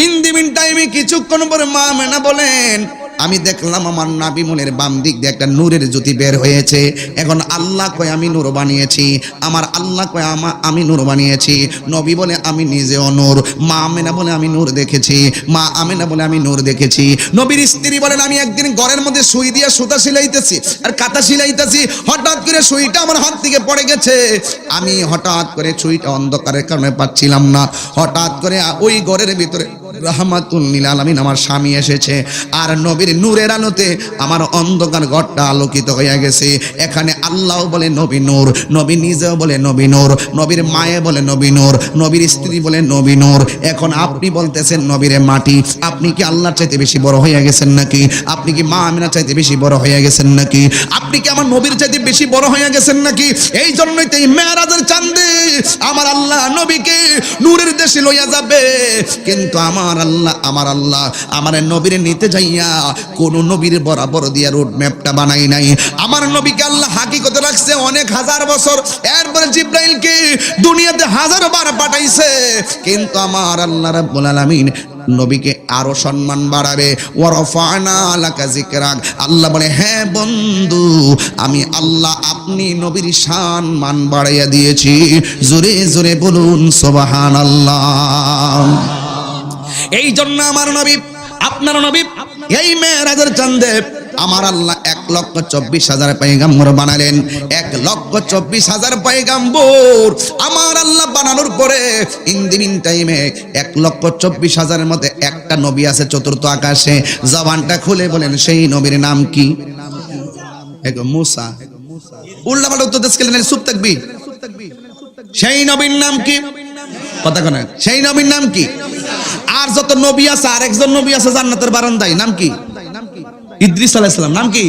ইন দি মিন টাইমে কিছুক্ষণ পরে মা আমেনা বলেন, আমি দেখলাম আমার নাবিমুনের বাম দিক দিয়ে একটা নূরের জ্যোতি বের হয়েছে। এখন আল্লাহ কয় আমি নূর বানিয়েছি, আমার আল্লাহ কয় আমি নূর বানিয়েছি। নবী বলে আমি নিজেও নূর, মা আমেনা বলে আমি নূর দেখেছি, মা আমেনা বলে আমি নূর দেখেছি। নবীর স্ত্রী বলেন আমি একদিন ঘরের মধ্যে সুই দিয়ে সুতা সিলাইতেছি আর কাঁথা সিলাইতেছি, হঠাৎ করে সুইটা আমার হাত থেকে পড়ে গেছে। আমি হঠাৎ করে সুইটা অন্ধকারের কারণে পাচ্ছিলাম না। হঠাৎ করে ওই ঘরের ভিতরে রাহমাতুল লিল আলামিন আমার স্বামী এসেছে, আর নবীর নূরের আলোতে আমার অন্ধকার ঘরটা আলোকিত হয়ে গেছে। এখানে আল্লাহ বলে নবী নূর, নবী নিজেও বলে নবী নূর, নবীর মায়ে বলে নবী নূর, নবীর স্ত্রী বলে নবী নূর। এখন আপনি বলতেছেন নবীরে মাটি, আপনি কি আল্লাহর চাইতে বেশি বড় হয়ে গেছেন নাকি? আপনি কি মা আমিনার চাইতে বেশি বড় হয়ে গেছেন নাকি? আপনি কি আমার নবীর চাইতে বেশি বড় হয়ে গেছেন নাকি? এই জন্যই তো এই মেরাজের চাঁদে আমার আল্লাহ নবীকে নূরের দেশে লইয়া যাবে, কিন্তু আমার আল্লাহ আমার নবীরে নিতে যাইয়া কোন নবীর বরাবর দিয়া রোড ম্যাপটা বানাই নাই। আমার নবীকে আল্লাহ হাকিকতে রাখছে অনেক হাজার বছর, এরপরে জিব্রাইলকে দুনিয়াতে হাজারবার পাঠাইছে, কিন্তু আমার আল্লাহ রাব্বুল আলামিন নবীকে আরো সম্মান বাড়াবে। ওয়ারফানা লাকা যিকরাক, আল্লাহ বলে হ্যাঁ বন্ধু আমি আল্লাহ আপনি নবীর সম্মান বাড়াইয়া দিয়েছি। জোরে জোরে বলুন সুবহানাল্লাহ। এই জন্য আমার নবী আপনার নবী এই মেরাজের চাঁদে আমার আল্লাহ 1,24,000 পয়গাম্বর বানালেন। 1,24,000 পয়গাম্বর আমার আল্লাহ বানানোর পরে ইন দি মিন টাইমে 1,24,000 এর মধ্যে একটা নবী আছে চতুর্থ আকাশে। জবানটা খুলে বলেন সেই নবীর নাম কি? মুসা। উল্টা পাল্টা উত্তর দেশ কেলেন, চুপ থাকবি। সেই নবীর নাম কি? কথা কোন সেই নবীর নাম কি? আর যত নবী আছে আর একজন নবী আছে জান্নাতের বারান্দায়, নাম কি? ইদ্রিস আলাইহিস সালাম। নাম কি?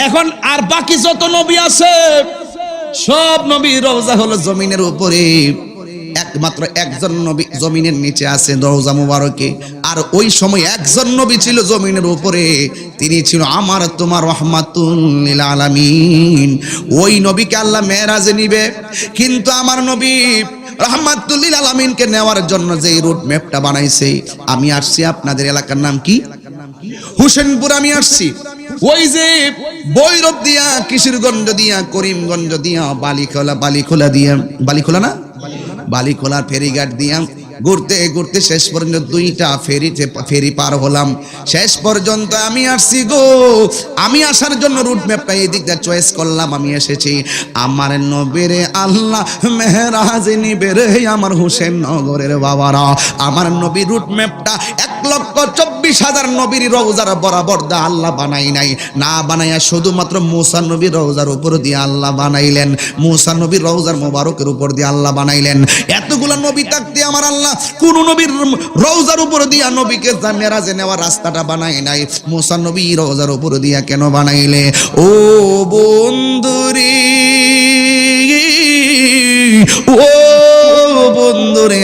এখন আর বাকি যত নবী আছে সব নবী রওজা হলো জমিনের উপরে, একমাত্র একজন নবী জমিনের নিচে আছে রওজা মুবারকে। আর ওই সময় একজন নবী ছিল জমিনের উপরে, তিনি ছিল আমার তোমার রাহমাতুল লিল আলামিন। ওই নবীকে আল্লাহ মেরাজে নিবে, কিন্তু আমার নবী রাহমাতুল লিল আলামিনকে নেওয়ার জন্য যে রুট ম্যাপটা বানাইছে, আমি আসছি আপনাদের এলাকার নাম কি? হোসেনপুর। আমি আসছি ওই যে বৈরব দিয়া, কিশোরগঞ্জ দিয়া, করিমগঞ্জ দিয়া, বালিখোলা দিয়া, বালিখোলা ফেরিঘাট দিয়া ঘুরতে ঘুরতে শেষ পর্যন্ত 2টা ফেরি পার হলাম। শেষ পর্যন্ত আমি আসছি গো, আমি আসার জন্য রুট ম্যাপটা এই দিকটা চয়েস করলাম, আমি এসেছি। আমার নবীরে আল্লাহ মেহরাজে নিবে রে আমার হোসেন নগরের বাবারা। আমার নবী রুট ম্যাপটা 1,24,000 নবীর রওজার বরাবর দা আল্লাহ বানাই নাই, না বানাইয়া শুধুমাত্র মুসা নবীর রওজার উপর দিয়ে আল্লাহ বানাইলেন, মুসা নবীর রওজার মোবারকের উপর দিয়ে আল্লাহ বানাইলেন। এতগুলো নবী থাকতে আমার আল্লাহ কোন নবীর রওজার উপর দিয়া নবীকে মেরাজে নেওয়ার রাস্তাটা বানাই নাই, মুসা নবীর রওজার উপর দিয়া কেন বানাইলে? ও বন্ধুরে, ও বন্ধুরে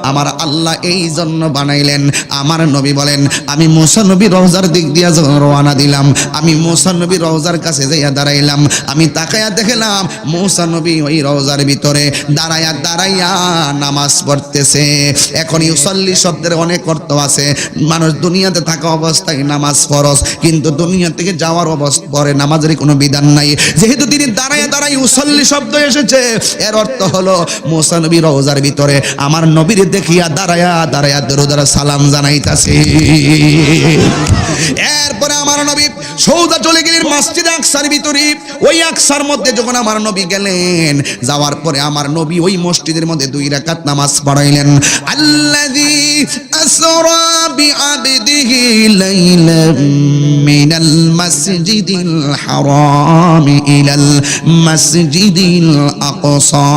আমার আল্লাহ এই জন্য বানাইলেন। আমার নবী বলেন আমি মুসা নবীর রওজার দিক দিয়া যখন রওনা দিলাম, আমি মুসা নবীর রওজার কাছে যাইয়া দাঁড়াইলাম, আমি তাকায়া দেখলাম মুসা নবী ওই রওজার ভিতরে দাঁড়াইয়া নামাজ পড়তেছে। এখন ইউসাল্লি শব্দের অনেক অর্থ আছে। মানুষ দুনিয়াতে থাকা অবস্থায় নামাজ ফরজ, কিন্তু দুনিয়া থেকে যাওয়ার অবস্থা পরে নামাজের কোনো বিধান নাই। যেহেতু তিনি দাঁড়ায় ইউসাল্লি শব্দ এসেছে, এর অর্থ হলো মুসা নবী রওজার ভিতরে আমার নবীর দেখিয়া দাঁড়ায়া দরুদ আর সালাম জানাইতাছে। এরপরে আমার নবী সৌদা চলে গেলেন মসজিদে আকসার ভিতরে। ওই আকসার মধ্যে যখন আমার নবী গেলেন, যাওয়ার পরে আমার নবী ওই মসজিদের মধ্যে 2 রাকাত নামাজ পড়াইলেন। আল্লাযী আসরা বিআবদিহি লাইলাম মিনাল মাসজিদিল হারাম ইলাল মাসজিদিল আকসা।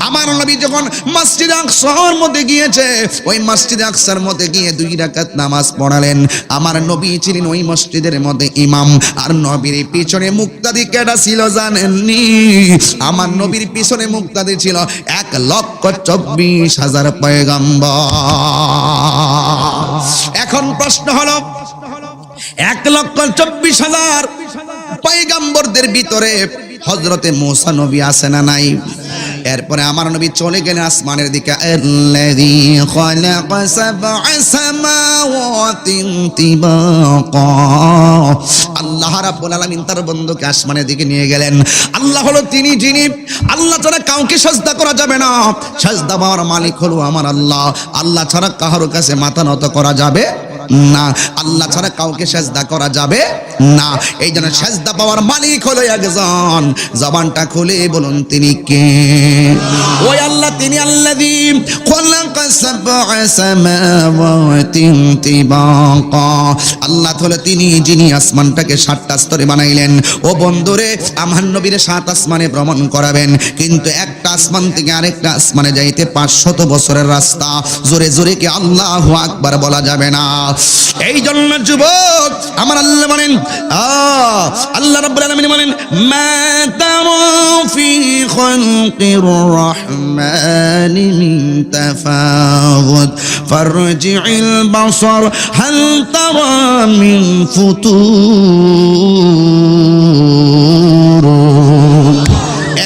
আমার নবী যখন মসজিদ আকসার মধ্যে গিয়েছে, ওই মসজিদ আকসার মধ্যে গিয়ে 2 রাকাত নামাজ পড়ালেন। আমার নবী ছিলেন ওই মসজিদের মধ্যে ইমাম, আর নবীর পিছনে মুক্তাদি কেডা ছিল জানেননি? আমার নবীর পিছনে মুক্তাদি ছিল 1,24,000 পয়গম্বর। এখন প্রশ্ন হলো 1,24,000 পয়গম্বরদের ভিতরে হযরতে মুসা নবী আছে না নাই? এরপরে আমার নবী চলে গেলেন আসমানের দিকে। আল্লাযী খালাকা সাবআ সামাওয়াতিন তিবাকা, আল্লাহ রাব্বুল আলামিন তার বন্ধুকে আসমানের দিকে নিয়ে গেলেন। আল্লাহ হলো তিনি যিনি আল্লাহ ছাড়া কাউকে সাজদা করা যাবে না, সাজদা পাওয়ার মালিক হলো আমার আল্লাহ। আল্লাহ ছাড়া কারোর কাছে মাথা নত করা যাবে না, আল্লাহ ছাড়া কাউকে সাজদা করা যাবে না। এই জন্য সাজদা পাওয়ার মালিক হলো একজন। জবানটা খুলে বলুন তিনি কে? ওই আল্লাহ, তিনি আল্লাযী খালাকা সাবআ সামাওয়াতিন তিবাকা, আল্লাহ হলো তিনি যিনি আসমানটাকে 7টা স্তরে বানাইলেন। ও বন্ধুরে, আমার নবীর 7 আসমানে ভ্রমণ করাবেন, কিন্তু একটা আসমান থেকে আরেকটা আসমানে যাইতে 500 বছরের রাস্তা। জোরে জোরে কি আল্লাহু আকবার বলা যাবে না? এই জন্য যুবক আমার আল্লাহ বলেন, আল্লাহ রাব্বুল আলামিন বলেন, মা তারা ফি খালকির রহমানি মিন তাফাউদ ফারজি'ল বাসার হাল তারা মিন ফুতুর।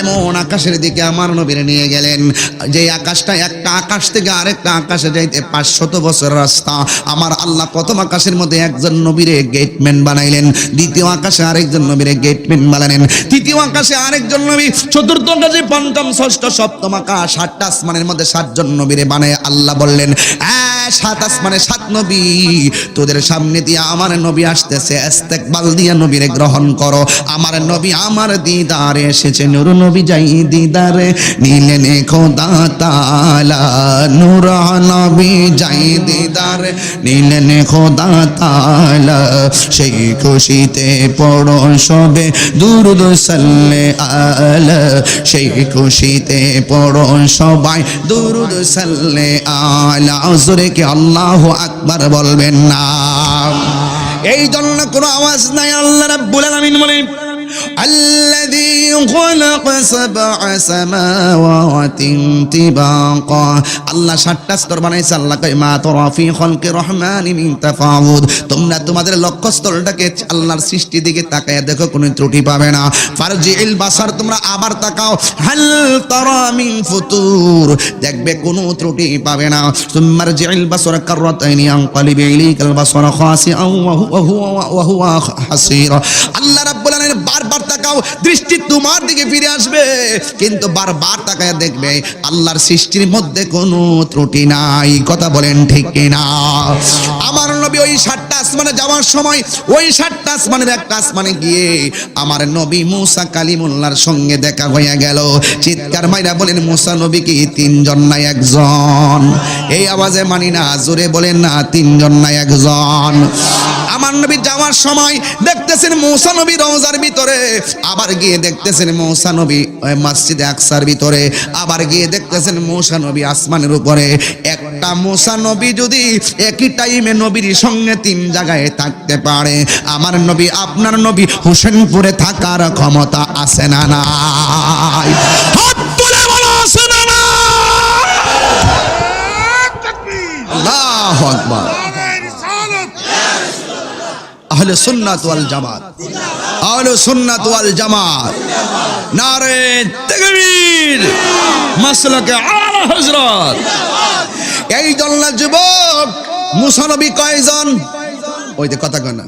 এমন আকাশের দিকে আমার নবীরে নিয়ে গেলেন যে আকাশটা একটা আকাশ থেকে আরেকটা আকাশে যাইতে 500 বছর রাস্তা। আমার আল্লাহ প্রথম আকাশের মধ্যে একজন নবীরে গেটম্যান বানাইলেন, দ্বিতীয় আকাশে আরেকজন নবীরে গেটম্যান বানালেন, তৃতীয় আকাশে আরেকজন নবী, চতুর্থ আকাশে পঞ্চম, ষষ্ঠ, সপ্তম আকাশ, 7টা আসমানের মধ্যে 7 জন নবীরে বানায় আল্লাহ বললেন, 7 আসমানে 7 নবী, তোদের সামনে দিয়ে আমার নবী আসতেছে, ইস্তেকবাল দিয়া নবীরে গ্রহণ করো। আমার নবী আমার দিদারে এসেছে, নূর নবী যাই দিদারে নিলেন খোদা তাআলা, নূর নবী যাই দিদারে নিলেন খোদা তাআলা। সেই খুশিতে পড়ো সবে দুরূদ সাল্লে আলা, সেই খুশিতে পড়ো সবাই দুরূদ সাল্লে আলা। জোরে কি আল্লাহু আকবার বলবেন না? এই জন্য কোনো আওয়াজ নাই। আল্লাহ রাব্বুল আলামিন বলেন, الذي خلق 7 سماوات طباقا, আল্লাহ 7টা স্তর বানাইছে। আল্লাহ কয়, মা তারা ফি খালকি রহমানি মিন তাফাউদ, তোমরা তোমাদের লক্ষ্যস্থলটাকে আল্লাহর সৃষ্টি দিকে তাকায় দেখো, কোনো ত্রুটি পাবে না। ফারজি'ল বাসার, তোমরা আবার তাকাও, হাল তারা মিন ফুতুর, দেখবে কোনো ত্রুটি পাবে না। সুম্মারজি'ল বাসার কাররাতাইনি ইয়ানকালিবু ইলাইকাল বাসার খাসিআন ওয়া হুয়া হাসীর। আল্লাহ রাব্বুল আলামিন বারবার তাকাও, দৃষ্টি তোমার দিকে ফিরে আসবে, কিন্তু বারবার তাকায় দেখবে আল্লাহর সৃষ্টির মধ্যে কোনো ত্রুটি নাই। কথা বলেন ঠিক কিনা? আমার নবী ওই 7টা আসমানে যাওয়ার সময় ওই 7টা আসমানের একটা আসমানে গিয়ে আমার নবী মুসা কালিমুল্লাহর সঙ্গে দেখা হয়ে গেল। চিৎকার মাইরা বলেন, মুসা নবী কি 3 জন না 1 জন? এই আওয়াজে মানি না, জোরে বলেন না, 3 জন না 1 জন? আমার নবী যাওয়ার সময় দেখতেছেন মুসা নবী রওজার ভিতরে, আবার গিয়ে দেখতেছেন মুসা নবী মসজিদে আকসার ভিতরে, আবার গিয়ে দেখতেছেন মুসা নবী আসমানের উপরে। একটা মুসা নবী যদি একই টাইমে নবীর সঙ্গে 3 জায়গায় থাকতে পারে, আমার নবী আপনার নবী হোসেনপুরে থাকার ক্ষমতা আছে না নাই? হাত তুলে বলো, আছে না নাই? আল্লাহু আকবার। আহলে সুন্নাত ওয়াল জামাত, আহলে সুন্নাত ওয়াল জামাত, নারে তাকবীর, মাসলাকে আলা হযরত। এই জন্য যুবক, মুসা নবী কয়জন? ওই যে কথা কয় না,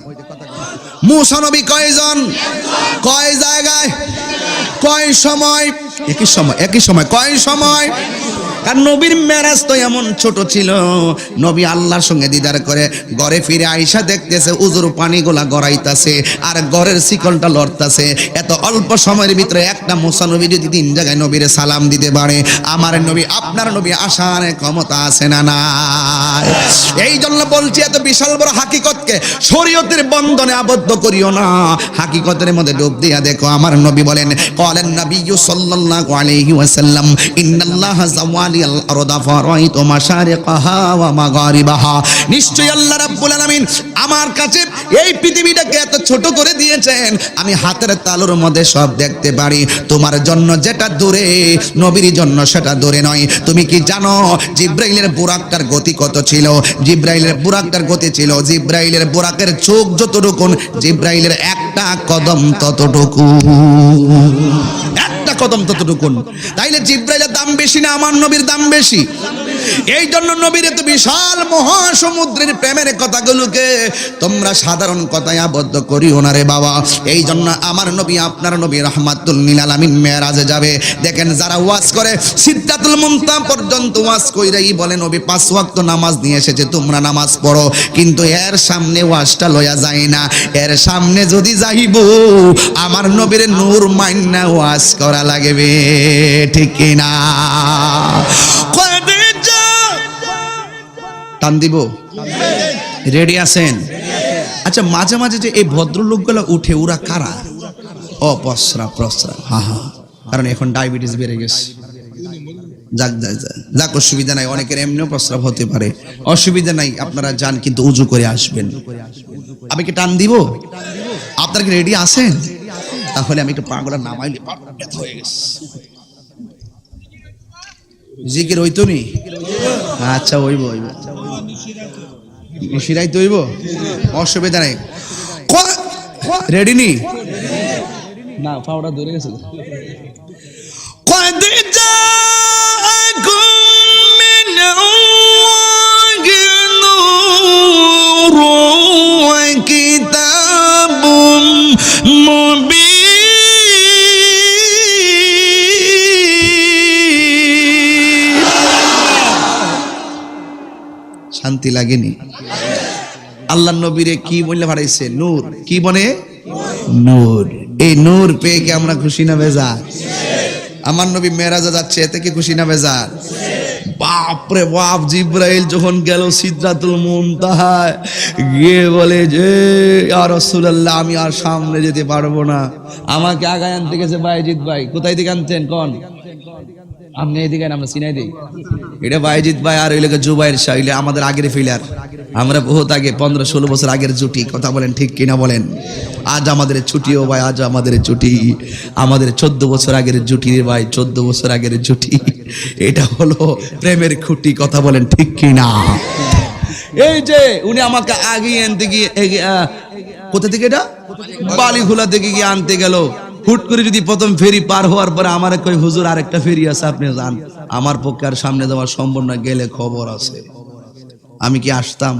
মুসা নবী কয়জন? কয় জায়গায়, কয় সময়? একই সময়, একই সময়, কয় সময়? কারণ নবীর মেরাজ তো এমন ছোট ছিল, নবী আল্লাহর সঙ্গে দিদার করে ঘরে ফিরে আইসা দেখতেছে উজুর পানিগুলা গড়াইতাছে আর ঘরের শিকলটা লড়তাছে। এত অল্প সময়ের ভিতরে একটা মুসা নবী যদি 3 জায়গায় নবীরে সালাম দিতে পারে, আমার নবী আপনার নবী আসার ক্ষমতা আছে না নাই? এই জন্য বলছি, এত বিশাল বড় হাকিকতকে শরীয়তের বন্ধনে আবদ্ধ করিও না, হাকিকতের মধ্যে ডুব দিয়া দেখো। আমার নবী বলেন, ক্বালান নবিয়্যু সাল্লাল্লাহু আলাইহি ওয়াসাল্লাম, ইন্নাল্লাহা যাওয়ালিয়াল আরদা ফারাইতু মাশারিকাহা ওয়া মাগারিবাহা, নিশ্চয়ই আল্লাহ রাব্বুল আলামিন আমার কাছে এই পৃথিবীটাকে এত ছোট করে দিয়েছেন, আমি হাতের তালুর মধ্যে সব দেখতে পারি। তোমার জন্য যেটা দূরে, নবীর জন্য সেটা দূরে নয়। তুমি কি জানো জিব্রাইলের বুরাকটার গতি কত ছিল? জিব্রাইলের বুরাকটার গতি ছিল, জিব্রাইলের বুরাকের চোখ যতটুকু, জিব্রাইলের একটা কদম ততটুকু। একটা কদম ততটুকুন। তাইলে জিব্রাইলের দাম বেশি না আমার নবীর দাম বেশি? এই জন্য নবীর এত বিশাল মহাসমুদ্রের প্রেমের কথাগুলোকে তোমরা সাধারণ কথায় আবদ্ধ করিও না রে বাবা। এই জন্য আমার নবী আপনার নবী রাহমাতুল লিল আলামিন মেরাজে যাবে। দেখেন যারা ওয়াজ করে সিদরাতুল মুনতাহা পর্যন্ত ওয়াজ কইরাই বলে নবী 5 ওয়াক্ত নামাজ নিয়ে এসেছে, তোমরা নামাজ পড়ো, কিন্তু এর সামনে ওয়াজটা লয়া যায় না। এর সামনে যদি যাইব আমার নবীর নূর মাইন্না ওয়াজ করা লাগবে, ঠিক কি না? টান দিব? রেডি আছেন? আচ্ছা, মাঝে মাঝে যে এই ভদ্রলোকগুলো উঠে, ওরা কারা? প্রস্রাব, হ্যাঁ হ্যাঁ, কারণ এখন ডায়াবেটিস বেড়ে গেছে। যাক যাক যাক, অসুবিধা নাই, অনেকের এমনিও প্রস্রাব হতে পারে, অসুবিধা নাই, আপনারা যান, কিন্তু উজু করে আসবেন। আমি কি টান দিব? আপনারা কি রেডি আছেন? তাহলে আমি একটু পাগলা নামাইলে হয়ে গেছে, জিকির হইতো নি? আচ্ছা, হইব হইব, শিরাই তো হইব, অসুবিধা নাই। রেডি নি? না, পাউডার ধরে গেছে। শান্তি লাগেনি? আল্লাহ নবীরে কি বললে ভাড়াইছে? নূর। কি বনে? নূর। এই নূর পেয়ে কি আমরা খুশি না বেজার? আমার নবী মেরাজে যাচ্ছে, এতে কি খুশি না বেজার? বাপরে বাপ, জিব্রাইল যখন গেল সিদরাতুল মুনতাহায়, গিয়ে বলে যে ইয়া রাসূলুল্লাহ, আমি আর সামনে যেতে পারবো না, আমাকে আগায় আনতে গেছে বাইজিদ ভাই। কোথায় থেকে আনতেন কোন? আপনি এদিকে, আমরা চিনাই দিই, এটা বাইজিদ ভাই আর ওই লোক জুবাইর শাহ, আমাদের আগের ফিলার, আমরা বহুত আগে 15-16 বছর আগের জুটি। কথা বলেন ঠিক কিনা বলেন? আজ আমাদের ছুটিও ভাই, আজ আমাদের ছুটি, আমাদের 14 বছর আগের জুটি রে ভাই, 14 বছর আগের জুটি। এটা হলো প্রেমের খুঁটি। কথা বলেন ঠিক কিনা? এই যে উনি আমাকে আগে আনতে গিয়ে, কোথা থেকে, এটা বালিখোলা থেকে গিয়ে আনতে গেল। হুট করে যদি প্রথম ফেরি পার হওয়ার পরে আমার কই, হুজুর আরেকটা ফেরি আছে, আপনি যান। আমার পক্ষে আর সামনে যাওয়া সম্ভব না, গেলে খবর আছে। আমি কি আসতাম?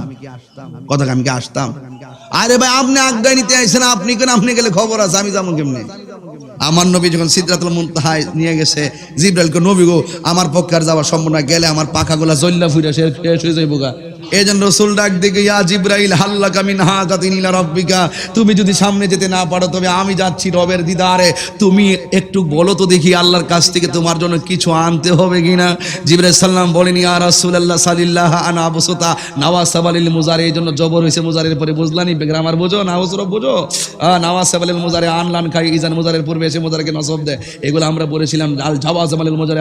কথা, আমি কি আসতাম? আরে ভাই, আপনি আজ্ঞা নিতে আইছেন, আপনি কেন, আপনি গেলে খবর আছে, আমি যাবো কেমনে? আমার নবী যখন সিদরাতুল মুনতাহায় নিয়ে গেছে জিব্রাইলকে, নবী গো, আমার পক্ষে আর যাওয়া সম্ভব না, গেলে আমার পাখাগুলা জল্লা ফুইরা শেষ হয়ে যাইব গা। এই জন্য রাসূল ডাক দিকে, ইয়া জিব্রাইল হাল্লাকা মিন হাযাতিন ইলা রাব্বিকা, তুমি যদি সামনে যেতে না পারো, তবে আমি যাচ্ছি রবের দিদারে, তুমি একটু বলো তো দেখি আল্লাহর কাছ থেকে তোমার জন্য কিছু আনতে হবে কিনা। জিবরাইল সাল্লাম বলেন, ইয়া রাসূলুল্লাহ সাল্লাল্লাহু আনা আবসুতা নাওয়াসাবালিল মুজারি, এই জন্য জবর হইছে মুজারির পরে, বুঝলানি গ্রামার বুঝো, নাওসরব বুঝো, নাওয়াসাবালিল মুজারি আনলান খাই, ইজান মুজারির পূর্বে এসে মুজারিকে নসব দেয়, এগুলো আমরা পড়েছিলাম। আল জাওয়াজামালিল মুজারি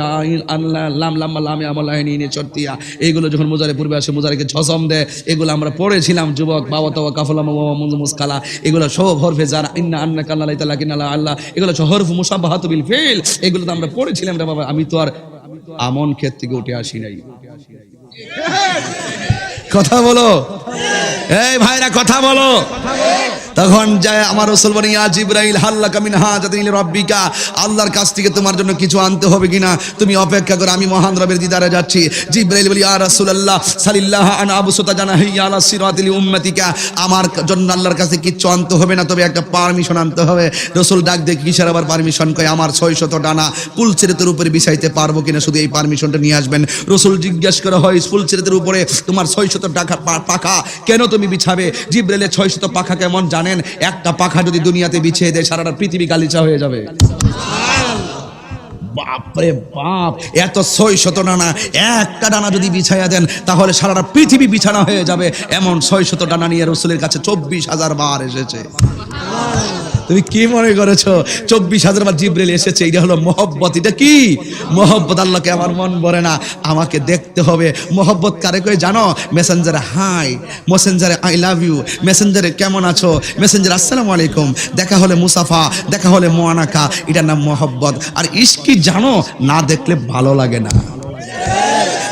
আনলান লাম লাম লাম আমলাহিনী চর্তিয়া, এগুলো যখন মুজারির পূর্বে আসে মুজারিকে ছসম দেয়, এগুলো আমরা পড়েছিলাম। যুবক বাবা তাওয়া কাফলাম ওয়া মুসকালা, এগুলো সব হরফে যারা, ইন্না আন্নাকা আল্লাহ তাআলা কিনা আল্লাহ, এগুলো সব হরফ মুশাব্বাহাতু বিল ফিল, এগুলো তো আমরা পড়েছিলাম রে বাবা। আমি তো আর আমন ক্ষেত থেকে উঠে আসি নাই। কথা বলো, এই ভাইরা কথা বলো। তখন যায় আমার রাসূল বলেন, ইয়া জিবরাইল হাল্লাকা মিন হাযাতিন ইলা রাব্বিকা, আল্লাহর কাছ থেকে তোমার জন্য কিছু আনতে হবে কিনা, তুমি অপেক্ষা করো, আমি মহান রবের দিদারে যাচ্ছি। জিবরাইল বলি, ইয়া রাসূলুল্লাহ সাল্লাল্লাহু আনা আবসুতা জানাহি আলা সিরাতিল উম্মতিকা, আমার জন্য আল্লাহর কাছে কিচ্ছু আনতে হবে না, তবে একটা পারমিশন আনতে হবে। রাসূল ডাক দিয়ে, কিসের আবার পারমিশন? কয়, আমার 600 ডানা ফুলছেরেতের উপরে বিছাইতে পারবো কিনা, শুধু এই পারমিশনটা নিয়ে আসবেন। রাসূল জিজ্ঞাসা করা হয়, ফুলছেরেতের উপরে তোমার 600 পাখা কেন তুমি বিছাবে? জিবরাইলের 600 পাখা কেমন জানেন? একটা পাখা যদি দুনিয়াতে বিছিয়ে দেয়, সারাটা পৃথিবী গালিচা হয়ে যাবে। বাপরে বাপ, এত 600 ডানা, একটা ডানা যদি বিছাইয়া দেন তাহলে সারাটা পৃথিবী বিছানা হয়ে যাবে। এমন 600 ডানা নিয়ে রাসূলের কাছে 24,000 বার এসেছে। তুমি কি মনে করেছো 24,000 বার জিবরাইল এসেছে? এটা হলো মহব্বত। এটা কি মহব্বত? আল্লাহকে আমার মন ভরে না, আমাকে দেখতে হবে। মহব্বত কারে কই জানো? মেসেঞ্জারে হাই, মেসেঞ্জারে আই লাভ ইউ, মেসেঞ্জারে কেমন আছো, মেসেঞ্জারে আসসালামু আলাইকুম, দেখা হলে মুসাফা, দেখা হলে মুআনাকা, এটার নাম মহব্বত। আর ইশক কি জানো? না দেখলে ভালো লাগে না।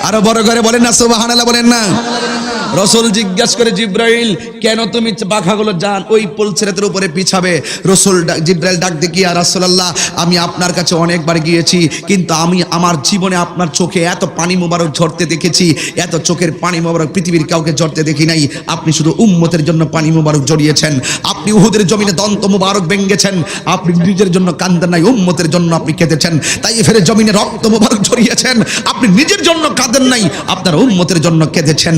আরো বড় করে বলেন না সুবহানাল্লাহ, বলেন না। রাসূল জিজ্ঞাসা করে জিব্রাইল কেন তুমি পাখাগুলো যান ওই পুলসিরাতের উপরে পিছাবে? রাসূল জিব্রাইল ডাক দিয়ে, ইয়া রাসূলুল্লাহ, আমি আপনার কাছে অনেকবার গিয়েছি, কিন্তু আমি আমার জীবনে আপনার চোখে এত পানি মোবারক ঝরতে দেখেছি, এত চোখের পানি মোবারক পৃথিবীর কাউকে ঝরতে দেখি নাই। আপনি শুধু উম্মতের জন্য পানি মোবারক জড়িয়েছেন, আপনি উহুদের জমিনে দন্ত মোবারক ভেঙেছেন, আপনি নিজের জন্য কাঁদেন নাই, উম্মতের জন্য আপনি কেঁদেছেন। তাইফের জমিনে রক্ত মোবারক জড়িয়েছেন, আপনি নিজের জন্য কাঁদেন নাই, আপনার উম্মতের জন্য কেঁদেছেন।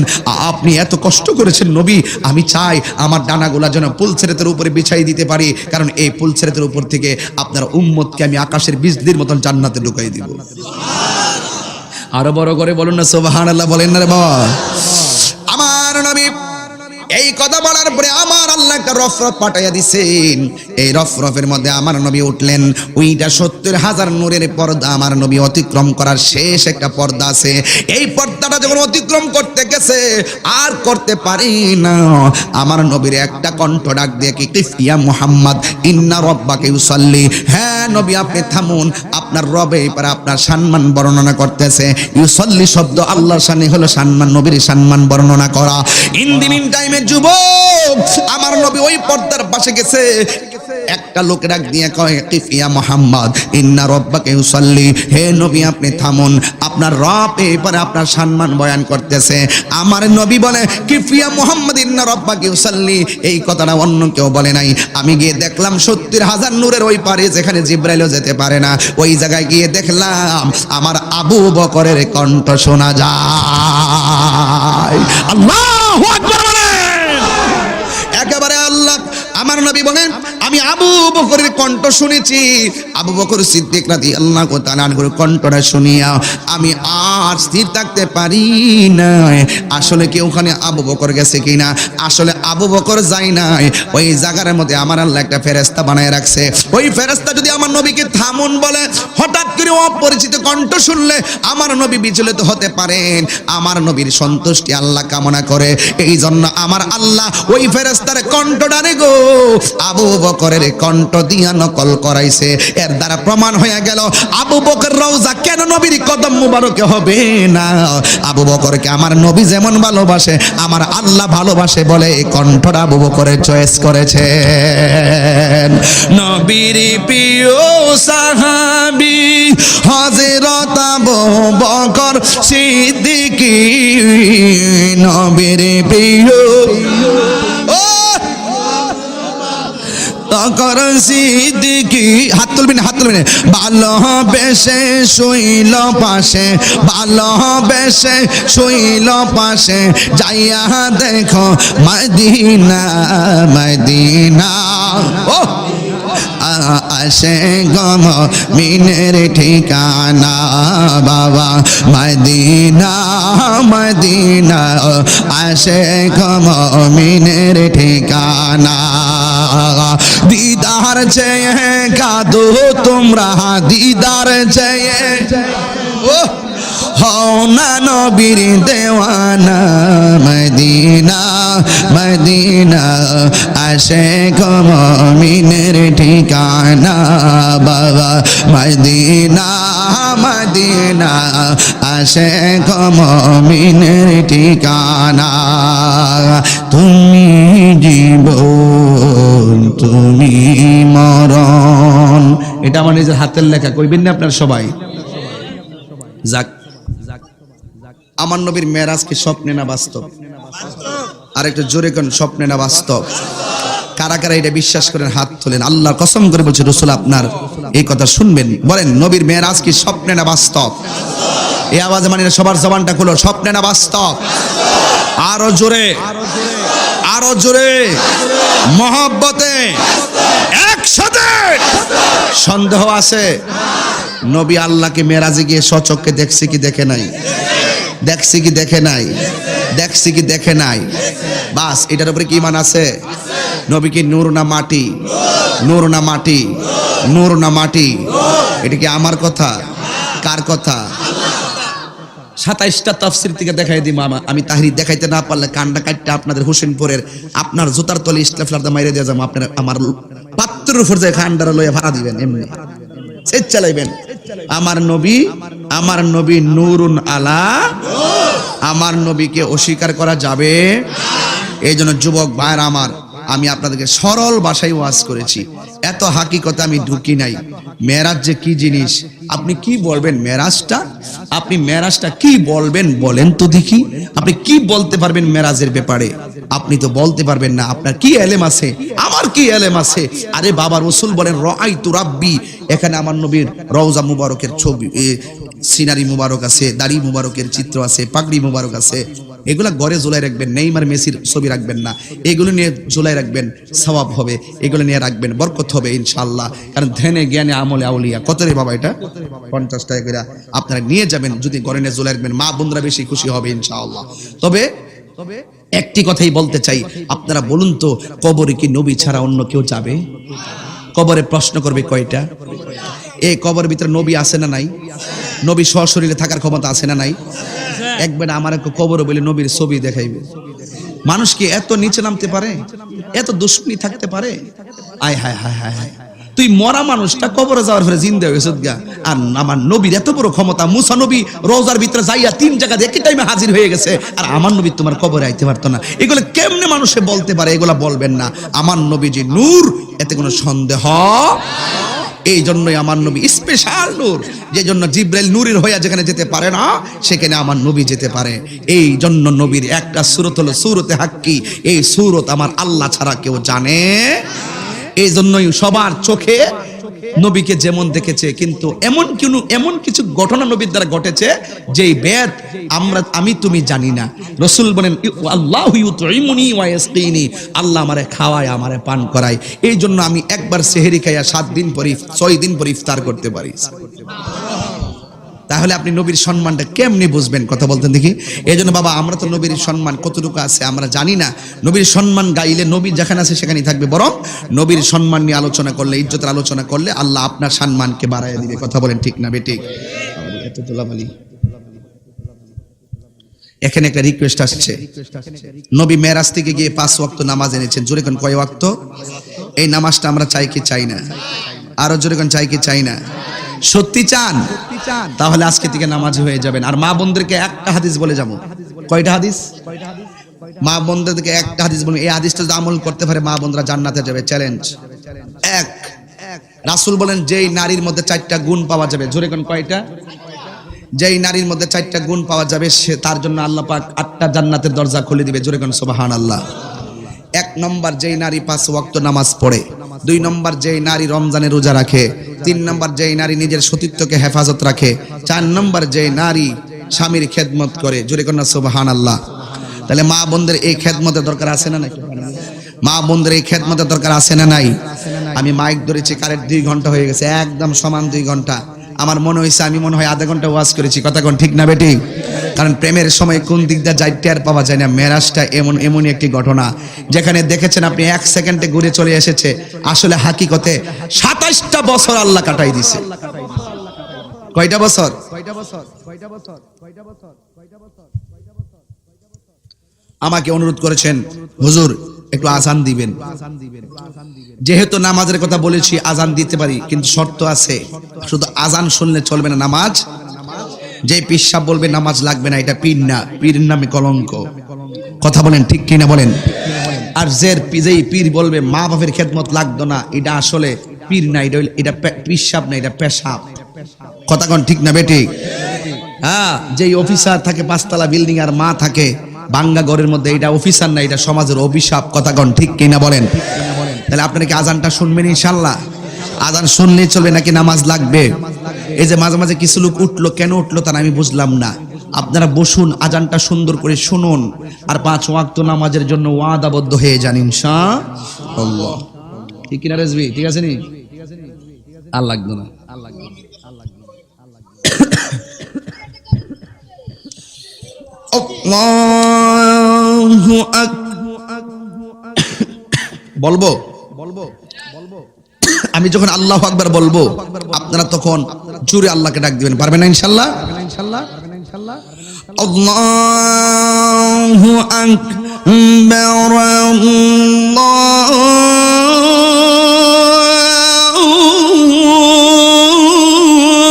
আপনি এত কষ্ট করেছেন নবী, আমি চাই আমার ডানাগুলা যেন পুলসিরাতের উপরে বিছাই দিতে পারি, কারণ এই পুলসিরাতের উপর থেকে আপনার উম্মতকে আমি আকাশের বিজলির মতন জান্নাতে ঢুকাই দিব। আরো বড় করে বলুন না সুবহানাল্লাহ, বলেন না রে বাবা। আমার নবী এই কথা বলার পরে আমার আল্লাহ একটা রফরফ পাঠাইয়া দিছেন। এই রফরফের মধ্যে আমার নবী উঠলেন। ওইটা 70,000 নূরের পর্দা আমার নবী অতিক্রম করার শেষ একটা পর্দা আছে। এই পর্দাটা যখন অতিক্রম করতে গেছে আর করতে পারি না, আমার নবীর একটা কণ্ঠ ডাক দিয়ে কি কিফিয়া মুহাম্মদ ইন্না রাব্বাকা ইউসাল্লি, হ্যাঁ নবী আপনি থামুন, আপনার রব এবারে আপনার সম্মান বর্ণনা করতেছে। ইউসাল্লি শব্দ আল্লাহর শানে হলো সম্মান, নবীর সম্মান বর্ণনা করা। ইন দি মিন টাইমে যুবক আমার নবী ওই পর্দার পাশে গেছে, একটা লোক ডাক দিয়ে কয় কিফিয়া মুহাম্মদ ইন্না রাব্বাকা ইউসাল্লি, হে নবী আপনি থামুন, আপনার রব এবারে আপনার সম্মান বয়ান করতেছে। আমার নবী বলে কিফিয়া মুহাম্মদ ইন্না রাব্বাকা ইউসাল্লি, এই কথাটা অন্য কেউ বলে নাই। আমি গিয়ে দেখলাম 70,000 নূরের ওই পারে যেখানে জিব্রাইলও যেতে পারে না, ওই জায়গায় গিয়ে দেখলাম আমার আবু বকরের কণ্ঠ শোনা যায়। আল্লাহু আকবার বলেন। একেবারে আল্লাহ আমার নবী বলেন আমি আবু বকরের কণ্ঠ শুনেছি। আবু বকর সিদ্দিক রাদিয়াল্লাহু তাআলা আনহুর কণ্ঠটা শুনিয়া আমি আর স্থির থাকতে পারি না। আসলে কি ওখানে আবু বকর গেছে কিনা? আসলে আবু বকর যায় নাই। ওই জায়গার মধ্যে আমার আল্লাহ একটা ফেরেশতা বানায় রাখছে। ওই ফেরেশতা যদি আমার নবীকে থামুন বলে, হঠাৎ করে অপরিচিত কণ্ঠ শুনলে আমার নবী বিচলিত হতে পারেন। আমার নবীর সন্তুষ্টি আল্লাহ কামনা করে, এই জন্য আমার আল্লাহ ওই ফেরেশতার কণ্ঠটারে গো আবু বকরের কণ্ঠ দিয়া নকল করাইছে। এর দ্বারা প্রমাণ হয়ে গেল আবু বকর রওজা কেন নবীর কদম মুবারকে হবে না। আবু বকরকে আমার নবী যেমন ভালোবাসে আমার আল্লাহ ভালোবাসে বলে এই কণ্ঠটা আবু বকরের চয়েস করেছেন। নবীর প্রিয় সাহাবী হযরত আবু বকর সিদ্দিক, নবীর প্রিয় বকর সিদ্দিক, হাত তুলবেন হাত তুলবেন। ভালোবেসে শুইল পাশে, ভালোবেসে শুইল পাশে, যাইয়া দেখো মদিনা মদিনা। ও আসে গম মিনের ঠিকানা বাবা মদিনা মদিনা, আসে গম মিনের ঠিকানা। দিদার চেয়ে কাঁদো তোমরা, দিদার চেয়ে ও হও না নবীর দেওয়ানা মদিনা মদিনা, আসে মুমিনের ঠিকানা বাবা মদিনা মদিনা, আসে মুমিনের ঠিকানা। তুমি জীবন তুমি মরণ, এটা আমার নিজের হাতের লেখা, কইবেন না আপনার সবাই। যাক, আমার নবীর মেরাজ কি স্বপ্নে না বাস্তব? আর একটু জোরে কোন স্বপ্নে না বাস্তব? কারা কারা এটা বিশ্বাস করেন হাত তোলেন। আল্লাহর কসম করে বলছি রাসূল আপনার এই কথা শুনবেন, বলেন নবীর মেরাজ কি স্বপ্নে না বাস্তব? এই আওয়াজে মানে সবার জবানটা খুলো, স্বপ্নে না বাস্তব? আরো জোরে, আরো জোরে, মহব্বতে, একসাথে। সন্দেহ আছে নবী আল্লাহকে মেরাজে গিয়ে সচক্ষে দেখছে কি দেখে নাই? দেখছি কি দেখে নাই? দেখছি কি দেখে নাই? বাস, এটার উপরে কি ঈমান আছে? নবী কি নূর না মাটি? নূর না মাটি? নূর না মাটি? এটা কি আমার কথা? কার কথা? 27টা তাফসীর থেকে দেখাই দিই মামা, আমি তাহরির দেখাইতে না পারলে কান্ডা কাটটা আপনাদের হোসেনপুরের আপনার জুতার তলে ইসলাফলারদা মাইরে দিয়ে যাবো। আপনার আমার পাত্রের উপর যে খান্ডারা লইয়া ভাড়া দিবেন, এমনি সেট চালাইবেন। আমার নবী, আমার নবী নূরুন আলা আমার নবীকে অস্বীকার করা যাবে? এই জন্য যুবক ভাইরা আমার, আমি আপনাদেরকে সরল ভাষায় ওয়াজ করেছি, এত হাকিকতে আমি ঢুকি নাই। মেরাজ যে কি জিনিস আপনি কি বলবেন? মেরাজটা আপনি মেরাজটা কি বলবেন বলেন তো দেখি। আপনি কি বলতে পারবেন মেরাজের ব্যাপারে? আপনি তো বলতে পারবেন না। আপনার কি এলেম আছে? আমার কি এলেম আছে? আরে বাবা, রাসূল বলেন রাআইতু রাব্বি, এখানে আমার নবীর রওজা মুবারকের ছবি, সিনারি মুবারক আছে, দাড়ি মুবারকের চিত্র আছে, পাগড়ি মুবারক আছে। এগুলা ঘরে ঝুলাই রাখবেন, নেইমার মেসির ছবি রাখবেন না, এগুলো নিয়ে ঝুলাই রাখবেন, সওয়াব হবে। এগুলো নিয়ে রাখবেন, বরকত হবে ইনশাআল্লাহ। কারণ ধ্যানে জ্ঞানে আমলে আউলিয়া। কত রে বাবা এটা? 50 টাকা করে আপনারা নিয়ে যাবেন, যদি ঘরে নিয়ে ঝুলাই রাখবেন, মা বোনরা বেশি খুশি হবে ইনশাআল্লাহ। তবে একটি কথাই বলতে চাই, আপনারা বলুন তো, কবরে কি নবী ছাড়া অন্য কেউ যাবে? কবরে প্রশ্ন করবে কয়টা? এই কবরের ভিতরে নবী আছে না নাই? নবী সশরীরে থাকার ক্ষমতা আছে না নাই? একবার আমার কবর বলে নবীর ছবি দেখাইবে। মানুষ কি এত নিচে নামতে পারে? এত দুশ্মনী থাকতে পারে? আয় হায় হায় হায় হায়, তুই মরা মানুষটা কবরে যাওয়ার পরে জিন্দা হয়েছে গা। আর আমার নবীর এত বড় ক্ষমতা, মুসা নবী রোজার ভিতরে যাইয়া 3 জায়গা একই টাইমে হাজির হয়ে গেছে, আর আমার নবী তোমার কবরে আইতে পারতো না। এগুলো কেমনে মানুষে বলতে পারে? এগুলা বলবেন না। আমার নবী যে নূর, এতে কোনো সন্দেহ। এই জন্যই আমার নবী স্পেশাল নূর, যে জন্য জিব্রাইল নূরের হইয়া যেখানে যেতে পারে না, সেখানে আমার নবী যেতে পারে। এই জন্য নবীর একটা সূরত হলো সূরতে হাক্কি। এই সূরত আমার আল্লাহ ছাড়া কেউ জানে। এই জন্যই সবার চোখে নবীকে যেমন দেখেছে, কিন্তু এমন কিছু ঘটনা নবীর দ্বারা ঘটেছে যেই বেদ আমি তুমি জানি না। রাসূল বলেন আল্লাহু ইউতঈমুনি ওয়া ইয়াসকিনি, আল্লাহ আমারে খাওয়ায়, আমারে পান করায়। এই জন্য আমি একবার সেহরি খাইয়া 7 দিন পরে 6 দিন পরে ইফতার করতে পারি। তাহলে আপনি নবীর সম্মানটা কেমনে বুঝবেন? কথা বলতেন দেখি। এই জন্য বাবা, আমরা তো নবীর সম্মান কতটুকু আছে আমরা জানি না। নবীর সম্মান গাইলে নবী যেখানে আছে সেখানেই থাকবে, বরং নবীর সম্মান নিয়ে আলোচনা করলে, ইজ্জতের আলোচনা করলে আল্লাহ আপনার সম্মানকে বাড়াইয়া দিবে। কথা বলেন ঠিক না বেঠিক? এত তোলাবালি। এখানে একটা রিকোয়েস্ট আসছে, নবী মেরাজ থেকে গিয়ে 5 ওয়াক্ত নামাজ এনেছেন। জোরে কোন কয় ওয়াক্ত? এই নামাজটা আমরা চাই কি চাই না? আরো জোরে কোন চাই কি চাই না? সত্যি চান? তাহলে আজকে থেকে নামাজি হয়ে যাবেন। আর মা বোনদেরকে একটা হাদিস বলে যাবো। কয়টা হাদিস? মা বোনদেরকে একটা হাদিস বলবো, এই হাদিসটা যদি আমল করতে পারে মা বোনরা জান্নাতে যাবে। চ্যালেঞ্জ। 1, রাসূল বলেন যেই নারীর মধ্যে 4টা গুণ পাওয়া যাবে। জোরে কোন কয়টা? যেই নারীর মধ্যে 4টা গুণ পাওয়া যাবে, সে তার জন্য আল্লাহ পাক 8টা জান্নাতের দরজা খুলে দিবে। জোরে কোন সুবহানাল্লাহ। 1 নম্বর, যেই নারী 5 ওয়াক্ত নামাজ পড়ে। 2 নম্বর, যেই নারী রমজানে রোজা রাখে। 3 নম্বর, যেই নারী নিজের সতীত্বকে হেফাজত রাখে। 4 নম্বর, যেই নারী স্বামীর খেদমত করে। জোরে কোন সুবহানাল্লাহ। তাহলে মা বোনদের এই খেদমতের দরকার আছে না নাই? মা বোনদের এই খেদমতের দরকার আছে না নাই? আমি মাইক ধরেছি, কারেন্ট 2 ঘন্টা হয়ে গেছে, একদম সমান 2 ঘন্টা। আমার মনে হয়েছে আমি মনে হয় আধা ঘন্টা ওয়াজ করেছি। কথা কোন ঠিক না বেটি? কারণ প্রেমের সময় কোন দিকটা যাই টের পাওয়া যায় না। মেরাজটা এমনই একটি ঘটনা যেখানে দেখেছেন আপনি 1 সেকেন্ডে ঘুরে চলে এসেছে, আসলে হাকিকতে 27টা বছর আল্লাহ কাটাই দিছে। কয়টা বছর? আমাকে অনুরোধ করেছেন, হুজুর একটু আজান দিবেন। যেহেতু নামাজের কথা বলেছি, আজান দিতে পারি, কিন্তু শর্ত আছে। শুধু আজান শুনলে চলবে না, নামাজ। যে পীর সাহেব বলবে নামাজ লাগবে না, এটা পীর না, পীরের নামে কলঙ্ক। কথা বলেন ঠিক কিনা বলেন? আর যেই পীর বলবে মা বাপের খেদমত লাগতো না, এটা আসলে পীর না, এটা পীর সাহেব না, এটা পেশাব। কথা কোন ঠিক না বেটি? হ্যাঁ, যেই অফিসার থাকে 5 তলা বিল্ডিং আর মা থাকে বাঙ্গা ঘরের মধ্যে, এটা অফিসার না, এটা সমাজের অভিশাপ। কথা কোন ঠিক কিনা বলেন? তাহলে আপনারা কি আজানটা শুনবেন ইনশাআল্লাহ? আজান শুনলেই চলবে নাকি নামাজ লাগবে? এই যে মাঝে মাঝে কিছু লোক উঠলো, কেন উঠলো তা আমি বুঝলাম না। আপনারা বসুন, আজানটা সুন্দর করে শুনুন, আর 5 ওয়াক্ত নামাজের জন্য ওয়াদাবদ্ধ হয়ে যান ইনশাআল্লাহ। ঠিক কিনা রেজবি? ঠিক আছে নি? আর লাগবে না। আল্লাহু আকবার। বলবো আমি যখন আল্লাহু আকবার বলবো, আপনারা তখন জোরে আল্লাহকে ডাক দিবেন। পারবেন না ইনশাআল্লাহ? আল্লাহু আকবার,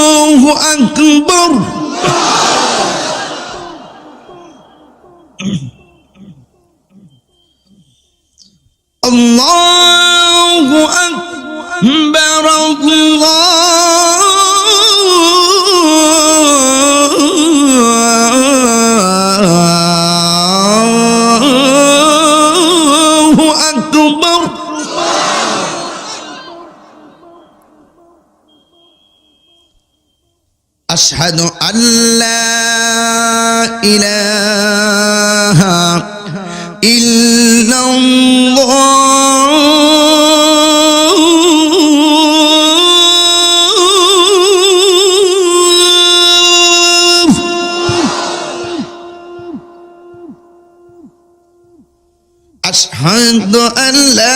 আল্লাহু আকবার। আল্লাহু আকবার আল্লাহু আকবার আশহাদু আল্লা ইলাহা ইল্লাল্লাহ আশহাদু আল্লা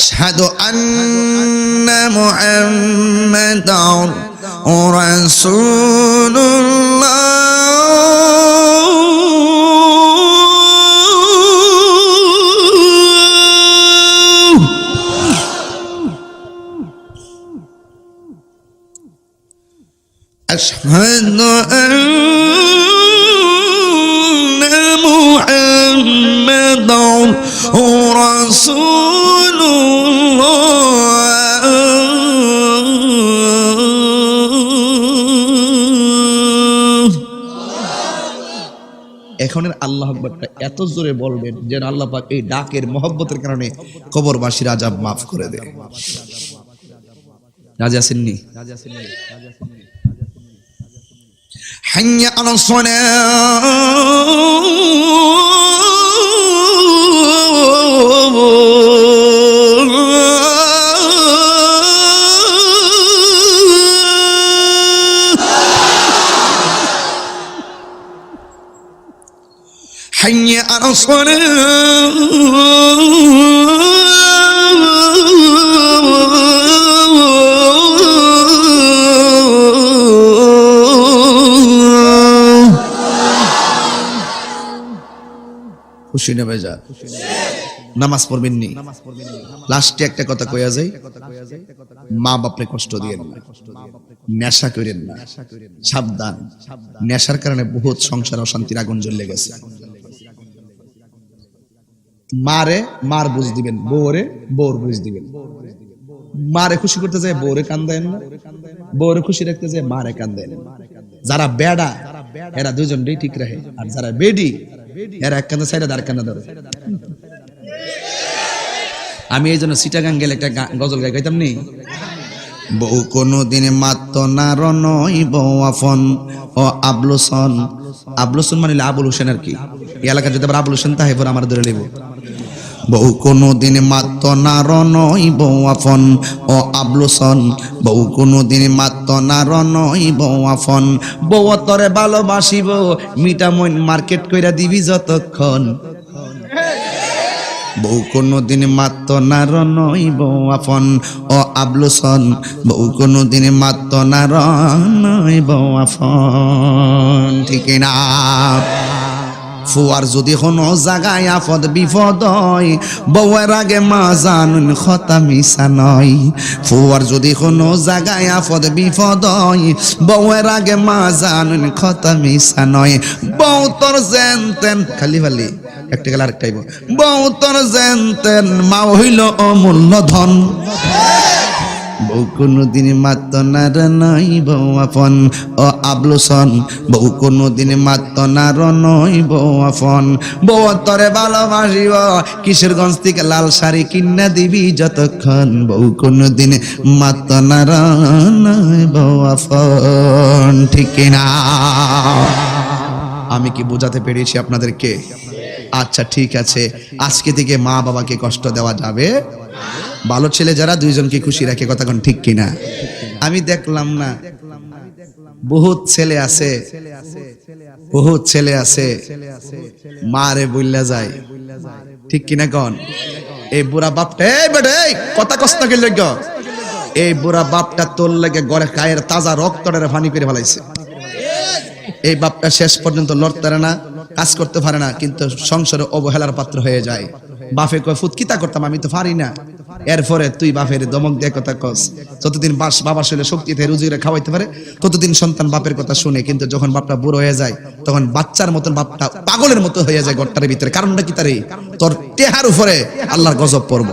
أشهد أن محمدا رسول الله أشهد أن محمدا رسول এখনের আল্লাহ আকবারটা এত জোরে বলবেন যেন আল্লাহ পাক এই ডাকের মহব্বতের কারণে কবরবাসীর আযাব মাফ করে দেয়। রাজি আছেননি? হাইয়া আলাস حي على খুশি না বেজা? নামাজ পড়বেন নি? লাস্টে একটা কথা কইয়া যাই, মা বাপরে কষ্ট দিয়েন না, নেশা করেন না, সাবধান। নেশার কারণে বহুত সংসার অশান্তির আগুন জ্বলে গেছে। মারে মার বুঝ দিবেন, বউরে বউর বুঝ দিবেন। মারে খুশি করতে যায় বউরে কান দেন না, বউরে খুশি রাখতে যায় মারে কান দেন। যারা বেডা এরা দুজনটাই ঠিক রাখে, আর যারা বেডি এরা এক কান্দা সাইডে আর কান্দা ধরে। আমি এই জন্য চিটাগাং গেলে একটা গজল গাই গাইতাম নি, বউ কোনদিন মাত্র না রনই বউ আফন ও আবলুসন। আবলুসন মানে আবুল হোসেন আর কি, এই এলাকা যদি আবার আবুল হোসেন তাহে পরে আমার ধরে নেব। বউ কোনদিন মাত্র না রনই বউ আফন ও আবলুসন, বউ কোনদিন মাত্র না রনই বউ আফন। বউ তরে ভালোবাসিব মিটা মইন মার্কেট কইরা দিবি যতক্ষণ। বউ কোনদিন মাত্র না রনই বউ আফন ও আবলুসন, বউ কোনদিন মাত্র না রনই বউ আফন। ঠিক না? ফুয়ার যদি কোনো জায়গায় আফদ বিপদ হয়, বউয়ের আগে মা জানুন কথা মিশা নয়। ফুয়ার যদি কোনো জায়গায় আফদ বিপদ হয়, বউয়ের আগে মা জানুন কথা মিশা নয়। বউ তোর জেনতেন খালি খালি একটা গেল আরেকটাইব, বউ তোর জেনতেন মা হইল অমূল্য ধন। বউ কোনদিন মাত্র না রনই বউ আফন ও আবলুসন, বউ কোনদিন মাত্র না রনই বউ আফন। বউ তরে ভালোবাসিব কিশোরগঞ্জ থেকে লাল শাড়ি কিনা দিবি যতক্ষণ। বউ কোনদিন মাত্র না রনই বউ আফন। ঠিক না? আমি কি বোঝাতে পেরেছি আপনাদেরকে? আচ্ছা ঠিক আছে, আজকে থেকে মা বাবাকে কষ্ট দেওয়া যাবে। ভালো ছেলে যারা দুইজনকে খুশি রাখে, কথা কোন ঠিক কিনা? আমি দেখলাম না বহুত ছেলে আছে, বহুত ছেলে আছে মারে বইলা যায়, ঠিক কিনা? কোন এই বুড়া বাপটা এই বেটা এই কথা কষ্ট কি লজ্ঞ এই বুড়া বাপটা তোর লাগে গড়ে গায়ের তাজা রক্তটারে পানি করে ফেলাইছে এই বাপটা শেষ পর্যন্ত লড়তে পারে না কাজ করতে পারে না কিন্তু সংসারে অবহেলার পাত্র হয়ে যায় বাপে কয় ফুট কিতা করতাম আমি তো পারি না এরপরে তুই বাপের দমক দিয়ে কথা কস যতদিন বাবা শরীরে শক্তিতে রুজিরে খাওয়াইতে পারে ততদিন সন্তান বাপের কথা শুনে কিন্তু যখন বাপটা বুড়ো হয়ে যায় তখন বাচ্চার মতন বাপটা পাগলের মতো হয়ে যায় ঘরটার ভিতরে কারণটা কি তারে তোর টেহার উপরে আল্লাহর গজব পড়ব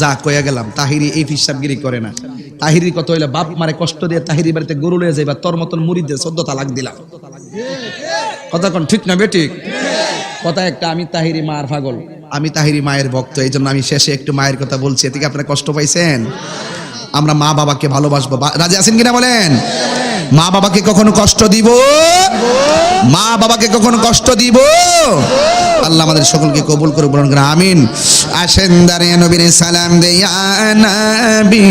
যা কইয়া গেলাম তাহিরি এই ফিসাবগিরি করে না তাহিরির কত হইলে বাপ মারে কষ্ট দিয়ে তাহিরি বাড়িতে গরু লয়ে যাইবা তোর মতন মুরিদদের 14 তালাক দিলাম কথা কোন ঠিক না বেঠিক কথা একটা আমি তাহিরি মার পাগল আমি তাহিরি মায়ের ভক্ত এই জন্য আমি শেষে একটু মায়ের কথা বলছি এদিকে আপনারা কষ্ট পাইছেন আমরা মা বাবাকে ভালোবাসবো রাজি আছেন কিনা বলেন মা বাবাকে কখনো কষ্ট দিব মা বাবাকে কখনো কষ্ট দিব আল্লাহ আমাদের সকলকে কবুল করে বলুন আমিন আসেন দাঁড়িয়ে নবীর সালাম দেয়া নবী